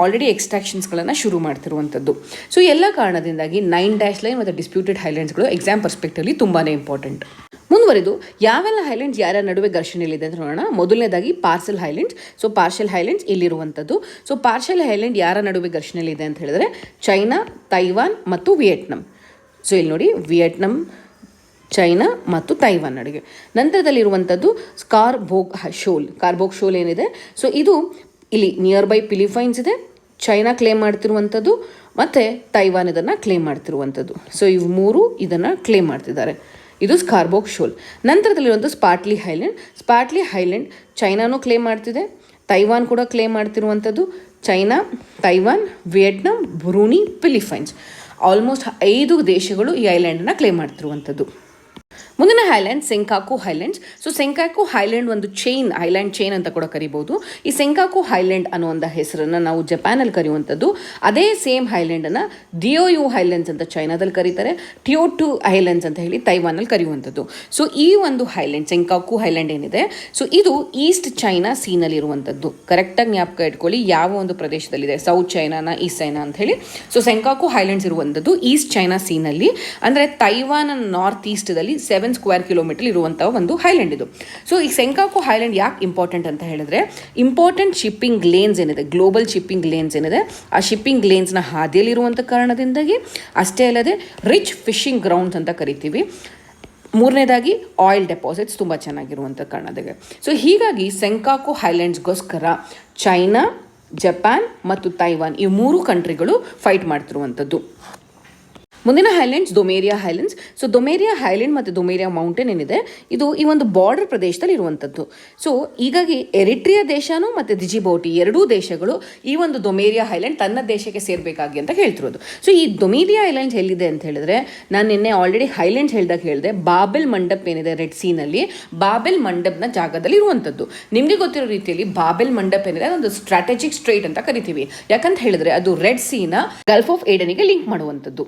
ಆಲ್ರೆಡಿ ಎಕ್ಸ್ಟ್ರಾಕ್ಷನ್ಸ್ಗಳನ್ನು ಶುರು ಮಾಡ್ತಿರುವಂಥದ್ದು. ಸೊ ಎಲ್ಲ ಕಾರಣದಿಂದಾಗಿ 9 ಲೈನ್ ಮತ್ತು ಡಿಸ್ಪ್ಯೂಟೆಡ್ ಐಲ್ಯಾಂಡ್ಸ್ಗಳು ಎಕ್ಸಾಮ್ ಪರ್ಸ್ಪೆಕ್ಟಿವ್ಲಿ ತುಂಬಾ ಇಂಪಾರ್ಟೆಂಟ್. ಮುಂದುವರೆದು ಯಾವೆಲ್ಲ ಐಲ್ಯಾಂಡ್ಸ್ ಯಾರ ನಡುವೆ ಘರ್ಷಣೆಯಲ್ಲಿದೆ ಅಂತ ನೋಡೋಣ. ಮೊದಲನೇದಾಗಿ Paracel islands. So Paracel islands ಇಲ್ಲಿರುವಂಥದ್ದು. ಸೊ ಪಾರ್ಷಲ್ ಐಲ್ಯಾಂಡ್ ಯಾರ ನಡುವೆ ಘರ್ಷಣೆಯಲ್ಲಿದೆ ಅಂತ ಹೇಳಿದ್ರೆ ಚೈನಾ, ತೈವಾನ್ ಮತ್ತು ವಿಯೆಟ್ನಾಂ. ಸೊ ಇಲ್ಲಿ ನೋಡಿ, ವಿಯೆಟ್ನಾಂ, ಚೈನಾ ಮತ್ತು ತೈವಾನ್ ನಡುವೆ. ನಂತರದಲ್ಲಿರುವಂಥದ್ದು ಕಾರ್ಬೋಗ್ ಶೋಲ್ ಏನಿದೆ. ಸೊ ಇದು ಇಲ್ಲಿ ನಿಯರ್ ಬೈ ಫಿಲಿಪೈನ್ಸ್ ಇದೆ, ಚೈನಾ ಕ್ಲೇಮ್ ಮಾಡ್ತಿರುವಂಥದ್ದು ಮತ್ತು ತೈವಾನ್ ಇದನ್ನು ಕ್ಲೇಮ್ ಮಾಡ್ತಿರುವಂಥದ್ದು. ಸೊ ಇವು ಮೂರು ಇದನ್ನು ಕ್ಲೇಮ್ ಮಾಡ್ತಿದ್ದಾರೆ. ಇದು ಸ್ಕಾರ್ಬೋಗ್ ಶೋಲ್. ನಂತರದಲ್ಲಿರುವಂಥ ಸ್ಪಾಟ್ಲಿ ಐಲ್ಯಾಂಡ್ ಚೈನಾನೂ ಕ್ಲೇಮ್ ಮಾಡ್ತಿದೆ, ತೈವಾನ್ ಕೂಡ ಕ್ಲೇಮ್ ಮಾಡ್ತಿರುವಂಥದ್ದು. China, Taiwan, Vietnam, Brunei, Philippines almost 5 ದೇಶಗಳು ಈ ಐಲ್ಯಾಂಡನ್ನು ಕ್ಲೇಮ್ ಮಾಡ್ತಿರುವಂಥದ್ದು. ಮುಂದಿನ island Senkaku islands. So Senkaku island ಒಂದು ಐಲ್ಯಾಂಡ್ ಚೈನ್ ಅಂತ ಕೂಡ ಕರಿಬಹುದು. ಈ ಸೆಂಕಾಕು ಐಲ್ಯಾಂಡ್ ಅನ್ನುವಂಥ ಹೆಸರನ್ನು ನಾವು ಜಪಾನಲ್ಲಿ ಕರೆಯುವಂಥದ್ದು. ಅದೇ ಸೇಮ್ ಐಲ್ಯಾಂಡನ್ನು ದಿಯೋಯು ಐಲ್ಯಾಂಡ್ಸ್ ಅಂತ ಚೈನಾದಲ್ಲಿ ಕರೀತಾರೆ, ಟಿಯೋಟು ಐಲ್ಯಾಂಡ್ಸ್ ಅಂತ ಹೇಳಿ ತೈವಾನಲ್ಲಿ ಕರೆಯುವಂಥದ್ದು. ಸೊ ಈ ಒಂದು ಐಲ್ಯಾಂಡ್ ಸೆಂಕಾಕು ಐಲ್ಯಾಂಡ್ ಏನಿದೆ, ಸೊ ಇದು ಈಸ್ಟ್ ಚೈನಾ ಸೀನಲ್ಲಿ ಇರುವಂಥದ್ದು. ಕರೆಕ್ಟಾಗಿ ಜ್ಞಾಪಕ ಇಟ್ಕೊಳ್ಳಿ ಯಾವ ಒಂದು ಪ್ರದೇಶದಲ್ಲಿದೆ, ಸೌತ್ ಚೈನಾನ ಈಸ್ಟ್ ಚೈನಾ ಅಂತ ಹೇಳಿ. ಸೊ ಸೆಂಕಾಕು ಐಲ್ಯಾಂಡ್ಸ್ ಇರುವಂಥದ್ದು ಈಸ್ಟ್ ಚೈನಾ ಸೀನಲ್ಲಿ, ಅಂದರೆ ತೈವಾನ್ ನಾರ್ತ್ ಈಸ್ಟ್ದಲ್ಲಿ 7 ಸ್ಕ್ವೇರ್ ಕಿಲೋಮೀಟರ್ ಇರುವಂತಹ ಒಂದು ಐಲ್ಯಾಂಡ್ ಇದು. ಸೊ ಈ ಸೆಂಕಾಕು ಐಲ್ಯಾಂಡ್ ಯಾಕೆ ಇಂಪಾರ್ಟೆಂಟ್ ಅಂತ ಹೇಳಿದ್ರೆ, ಇಂಪಾರ್ಟೆಂಟ್ ಶಿಪ್ಪಿಂಗ್ ಲೇನ್ಸ್ ಏನಿದೆ, ಗ್ಲೋಬಲ್ ಶಿಪ್ಪಿಂಗ್ ಲೇನ್ಸ್ ಏನಿದೆ, ಆ ಶಿಪ್ಪಿಂಗ್ ಲೇನ್ಸ್ನ ಹಾದಿಯಲ್ಲಿರುವಂಥ ಕಾರಣದಿಂದಾಗಿ, ಅಷ್ಟೇ ಅಲ್ಲದೆ ರಿಚ್ ಫಿಶಿಂಗ್ ಗ್ರೌಂಡ್ಸ್ ಅಂತ ಕರಿತೀವಿ. ಮೂರನೇದಾಗಿ ಆಯಿಲ್ ಡೆಪಾಸಿಟ್ಸ್ ತುಂಬ ಚೆನ್ನಾಗಿರುವಂಥ ಕಾರಣದಾಗೆ. ಸೊ ಹೀಗಾಗಿ ಸೆಂಕಾಕು ಐಲ್ಯಾಂಡ್ಸ್ಗೋಸ್ಕರ ಚೈನಾ, ಜಪಾನ್ ಮತ್ತು ತೈವಾನ್ ಈ 3 ಕಂಟ್ರಿಗಳು ಫೈಟ್ ಮಾಡ್ತಿರುವಂಥದ್ದು. ಮುಂದಿನ ಐಲ್ಯಾಂಡ್ಸ್ ದೊಮೇರಿಯಾ ಐಲ್ಯಾಂಡ್ಸ್. ಸೊ ದೊಮೇರಿಯಾ ಐಲ್ಯಾಂಡ್ ಮತ್ತು ದೊಮೇರಿಯಾ ಮೌಂಟೇನ್ ಏನಿದೆ, ಇದು ಈ ಒಂದು ಬಾರ್ಡರ್ ಪ್ರದೇಶದಲ್ಲಿ ಇರುವಂಥದ್ದು. ಸೊ ಹೀಗಾಗಿ ಎರಿಟ್ರಿಯಾ ದೇಶನೂ ಮತ್ತು ಡಿಜಿಬೌಟಿ ಎರಡೂ ದೇಶಗಳು ಈ ಒಂದು ದೊಮೇರಿಯಾ ಐಲ್ಯಾಂಡ್ ತನ್ನ ದೇಶಕ್ಕೆ ಸೇರಬೇಕಾಗಿ ಅಂತ ಹೇಳ್ತಿರೋದು. ಸೊ ಈ ದೊಮೇರಿಯಾ ಐಲ್ಯಾಂಡ್ಸ್ ಎಲ್ಲಿದೆ ಅಂತ ಹೇಳಿದ್ರೆ, ನಾನು ನಿನ್ನೆ ಆಲ್ರೆಡಿ ಐಲ್ಯಾಂಡ್ಸ್ ಹೇಳಿದೆ, ಬಾಬೆಲ್ ಮಂಡಪ್ ಏನಿದೆ ರೆಡ್ ಸೀನಲ್ಲಿ, ಬಾಬೆಲ್ ಮಂಡಪ್ನ ಜಾಗದಲ್ಲಿ ಇರುವಂಥದ್ದು. ನಿಮಗೆ ಗೊತ್ತಿರೋ ರೀತಿಯಲ್ಲಿ ಬಾಬೆಲ್ ಮಂಡಪ್ ಏನಿದೆ ಅದೊಂದು ಸ್ಟ್ರಾಟಜಿಕ್ ಸ್ಟ್ರೈಟ್ ಅಂತ ಕರಿತೀವಿ. ಯಾಕಂತ ಹೇಳಿದ್ರೆ ಅದು ರೆಡ್ ಸೀನ ಗಲ್ಫ್ ಆಫ್ ಏಡನ್ಗೆ ಲಿಂಕ್ ಮಾಡುವಂಥದ್ದು.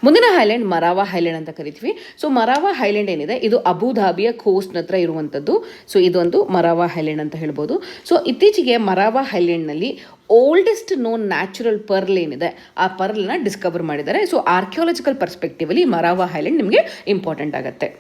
ಮುಂದಿನ ಐಲ್ಯಾಂಡ್ ಮರಾವಾ ಐಲ್ಯಾಂಡ್ ಅಂತ ಕರಿತೀವಿ. ಸೊ ಮರಾವಾ ಐಲ್ಯಾಂಡ್ ಏನಿದೆ ಇದು ಅಬುಧಾಬಿಯ ಕೋಸ್ಟ್ ಹತ್ರ ಇರುವಂಥದ್ದು. ಸೊ ಇದೊಂದು ಮರಾವಾ ಐಲ್ಯಾಂಡ್ ಅಂತ ಹೇಳ್ಬೋದು. ಸೊ ಇತ್ತೀಚೆಗೆ ಮರಾವಾ ಐಲ್ಯಾಂಡ್ನಲ್ಲಿ ಓಲ್ಡೆಸ್ಟ್ ನೋನ್ ನ್ಯಾಚುರಲ್ ಪರ್ಲ್ ಏನಿದೆ ಆ ಪರ್ಲ್ನ ಡಿಸ್ಕವರ್ ಮಾಡಿದ್ದಾರೆ. ಸೊ ಆರ್ಕಿಯಾಲಜಿಕಲ್ ಪರ್ಸ್ಪೆಕ್ಟಿವಲ್ಲಿ ಮರಾವಾ ಐಲ್ಯಾಂಡ್ ನಿಮಗೆ ಇಂಪಾರ್ಟೆಂಟ್ ಆಗುತ್ತೆ.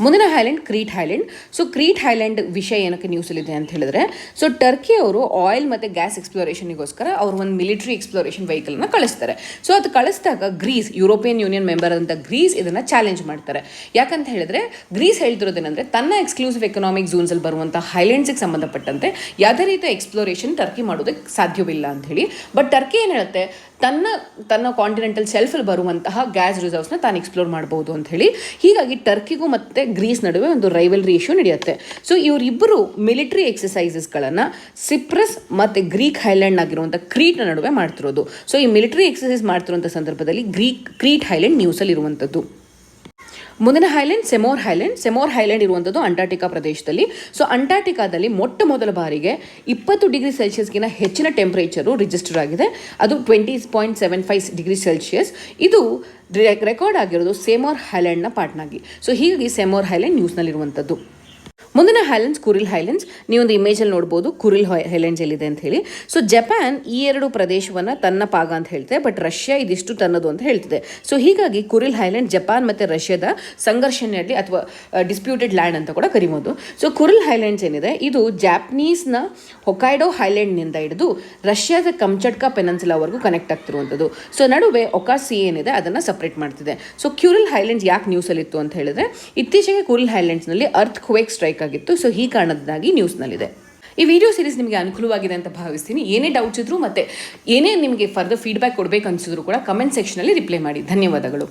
ಮುಂದಿನ island Crete island. So Crete island ವಿಷಯ ಏನಕ್ಕೆ ನ್ಯೂಸಲ್ಲಿದೆ ಅಂತ ಹೇಳಿದ್ರೆ, ಸೊ ಟರ್ಕಿ ಅವರು ಆಯಿಲ್ ಮತ್ತು ಗ್ಯಾಸ್ ಎಕ್ಸ್ಪ್ಲೋರೇಷನ್ಗೋಸ್ಕರ ಅವರು ಒಂದು ಮಿಲಿಟರಿ ಎಕ್ಸ್ಪ್ಲೋರೇಷನ್ ವೆಹಿಕಲ್ನ ಕಳಿಸ್ತಾರೆ. ಸೊ ಅದು ಕಳಿಸಿದಾಗ ಗ್ರೀಸ್, ಯುರೋಪಿಯನ್ ಯೂನಿಯನ್ ಮೆಂಬರ್ ಆದಂಥ ಗ್ರೀಸ್ ಇದನ್ನು ಚಾಲೆಂಜ್ ಮಾಡ್ತಾರೆ. ಯಾಕಂತ ಹೇಳಿದ್ರೆ ಗ್ರೀಸ್ ಹೇಳ್ತಿರೋದೇನೆಂದರೆ ತನ್ನ ಎಕ್ಸ್ಕ್ಲೂಸಿವ್ ಎಕನಾಮಿಕ್ ಝೋನ್ಸಲ್ಲಿ ಬರುವಂಥ ಐಲ್ಯಾಂಡ್ಸಿಗೆ ಸಂಬಂಧಪಟ್ಟಂತೆ ಯಾವುದೇ ರೀತಿಯ ಎಕ್ಸ್ಪ್ಲೋರೇಷನ್ ಟರ್ಕಿ ಮಾಡೋದಕ್ಕೆ ಸಾಧ್ಯವಿಲ್ಲ ಅಂತ ಹೇಳಿ. ಬಟ್ ಟರ್ಕಿ ಏನು ಹೇಳುತ್ತೆ, ತನ್ನ ಕಾಂಟಿನೆಂಟಲ್ ಸೆಲ್ಫಲ್ಲಿ ಬರುವಂತಹ ಗ್ಯಾಸ್ ರಿಸರ್ವ್ಸ್ನ ತಾನು ಎಕ್ಸ್ಪ್ಲೋರ್ ಮಾಡ್ಬೋದು ಅಂತ ಹೇಳಿ. ಹೀಗಾಗಿ ಟರ್ಕಿಗೂ ಮತ್ತು ಗ್ರೀಸ್ ನಡುವೆ ಒಂದು ರೈವಲ್ರಿ ಇಶ್ಯೂ ನಡೆಯುತ್ತೆ. ಸೊ ಇವರಿಬ್ಬರು ಮಿಲಿಟರಿ ಎಕ್ಸಸೈಸಸ್ಗಳನ್ನು ಸಿಪ್ರಸ್ ಮತ್ತು ಗ್ರೀಕ್ ಐಲ್ಯಾಂಡ್ ಆಗಿರುವಂಥ ಕ್ರೀಟ್ನ ನಡುವೆ ಮಾಡ್ತಿರೋದು. ಸೊ ಈ ಮಿಲಿಟರಿ ಎಕ್ಸಸೈಸ್ ಮಾಡ್ತಿರುವಂಥ ಸಂದರ್ಭದಲ್ಲಿ ಕ್ರೀಟ್ ಐಲ್ಯಾಂಡ್ ನ್ಯೂಸಲ್ಲಿ ಇರುವಂಥದ್ದು. ಮುಂದಿನ ಐಲ್ಯಾಂಡ್ ಸೆಮೋರ್ ಐಲ್ಯಾಂಡ್ ಇರುವಂಥದ್ದು ಅಂಟಾರ್ಟಿಕಾ ಪ್ರದೇಶದಲ್ಲಿ. ಸೊ ಅಂಟಾರ್ಟಿಕಾದಲ್ಲಿ ಮೊದಲ ಬಾರಿಗೆ 20 ಡಿಗ್ರಿ ಸೆಲ್ಸಿಯಸ್ಗಿಂತ ಹೆಚ್ಚಿನ ಟೆಂಪರೇಚರು ರಿಜಿಸ್ಟರ್ ಆಗಿದೆ. ಅದು 20.75 ಡಿಗ್ರಿ ಸೆಲ್ಸಿಯಸ್. ಇದು ರೆಕಾರ್ಡ್ ಆಗಿರೋದು ಸೆಮೋರ್ ಐಲ್ಯಾಂಡ್ನ ಪಾರ್ಟ್ನಾಗಿ. ಸೊ ಹೀಗಾಗಿ ಸೆಮೋರ್ ಐಲ್ಯಾಂಡ್ ನ್ಯೂಸ್ನಲ್ಲಿರುವಂಥದ್ದು. ಮುಂದಿನ ಐಲ್ಯಾಂಡ್ಸ್ ಕುರಿಲ್ ಐಲ್ಯಾಂಡ್ಸ್. ನೀವೊಂದು ಇಮೇಜಲ್ಲಿ ನೋಡ್ಬೋದು ಕುರಿಲ್ ಐಲ್ಯಾಂಡ್ಸ್ ಎಲ್ಲಿದೆ ಅಂತ ಹೇಳಿ. ಸೊ ಜಪಾನ್ ಈ 2 ಪ್ರದೇಶವನ್ನು ತನ್ನ ಪಾಗ ಅಂತ ಹೇಳ್ತಿದೆ, ಬಟ್ ರಷ್ಯಾ ಇದಿಷ್ಟು ತನ್ನದು ಅಂತ ಹೇಳ್ತಿದೆ. ಸೊ ಹೀಗಾಗಿ ಕುರಿಲ್ ಐಲ್ಯಾಂಡ್ ಜಪಾನ್ ಮತ್ತು ರಷ್ಯಾದ ಸಂಘರ್ಷಣೆಯಲ್ಲಿ ಅಥವಾ ಡಿಸ್ಪ್ಯೂಟೆಡ್ ಲ್ಯಾಂಡ್ ಅಂತ ಕೂಡ ಕರಿಬೋದು. ಸೊ ಕುರಿಲ್ ಐಲ್ಯಾಂಡ್ಸ್ ಏನಿದೆ ಇದು ಜಾಪನೀಸ್ನ ಹೊಕೈಡೋ ಐಲ್ಯಾಂಡ್ನಿಂದ ಹಿಡಿದು ರಷ್ಯಾದ ಕಂಚಟ್ಕಾ ಪೆನಿನ್ಸುಲಾವರೆಗೂ ಕನೆಕ್ಟ್ ಆಗ್ತಿರುವಂಥದ್ದು. ಸೊ ನಡುವೆ ಒಕಾಸಿ ಏನಿದೆ ಅದನ್ನು ಸಪ್ರೇಟ್ ಮಾಡ್ತಿದೆ. ಸೊ ಕುರಿಲ್ ಐಲ್ಯಾಂಡ್ಸ್ ಯಾಕೆ ನ್ಯೂಸಲ್ಲಿತ್ತು ಅಂತ ಹೇಳಿದ್ರೆ, ಇತ್ತೀಚೆಗೆ ಕುರಿಲ್ ಐಲ್ಯಾಂಡ್ಸ್ನಲ್ಲಿ ಅರ್ತ್ ಕ್ವೇಕ್ ಸ್ಟ್ರೈಕ್ ಆಗಿತ್ತು. ಸೊ ಈ ಕಾರಣದಿಂದಾಗಿ ನ್ಯೂಸ್ನಲ್ಲಿದೆ. ಈ ವಿಡಿಯೋ ಸೀರೀಸ್ ನಿಮಗೆ ಅನುಕೂಲವಾಗಿದೆ ಅಂತ ಭಾವಿಸ್ತೀನಿ. ಏನೇ ಡೌಟ್ಸ್ ಇದ್ರು ಮತ್ತು ಏನೇ ನಿಮಗೆ ಫರ್ದರ್ ಫೀಡ್ಬ್ಯಾಕ್ ಕೊಡಬೇಕು ಅನಿಸಿದ್ರು ಕೂಡ ಕಮೆಂಟ್ ಸೆಕ್ಷನಲ್ಲಿ ರಿಪ್ಲೈ ಮಾಡಿ. ಧನ್ಯವಾದಗಳು.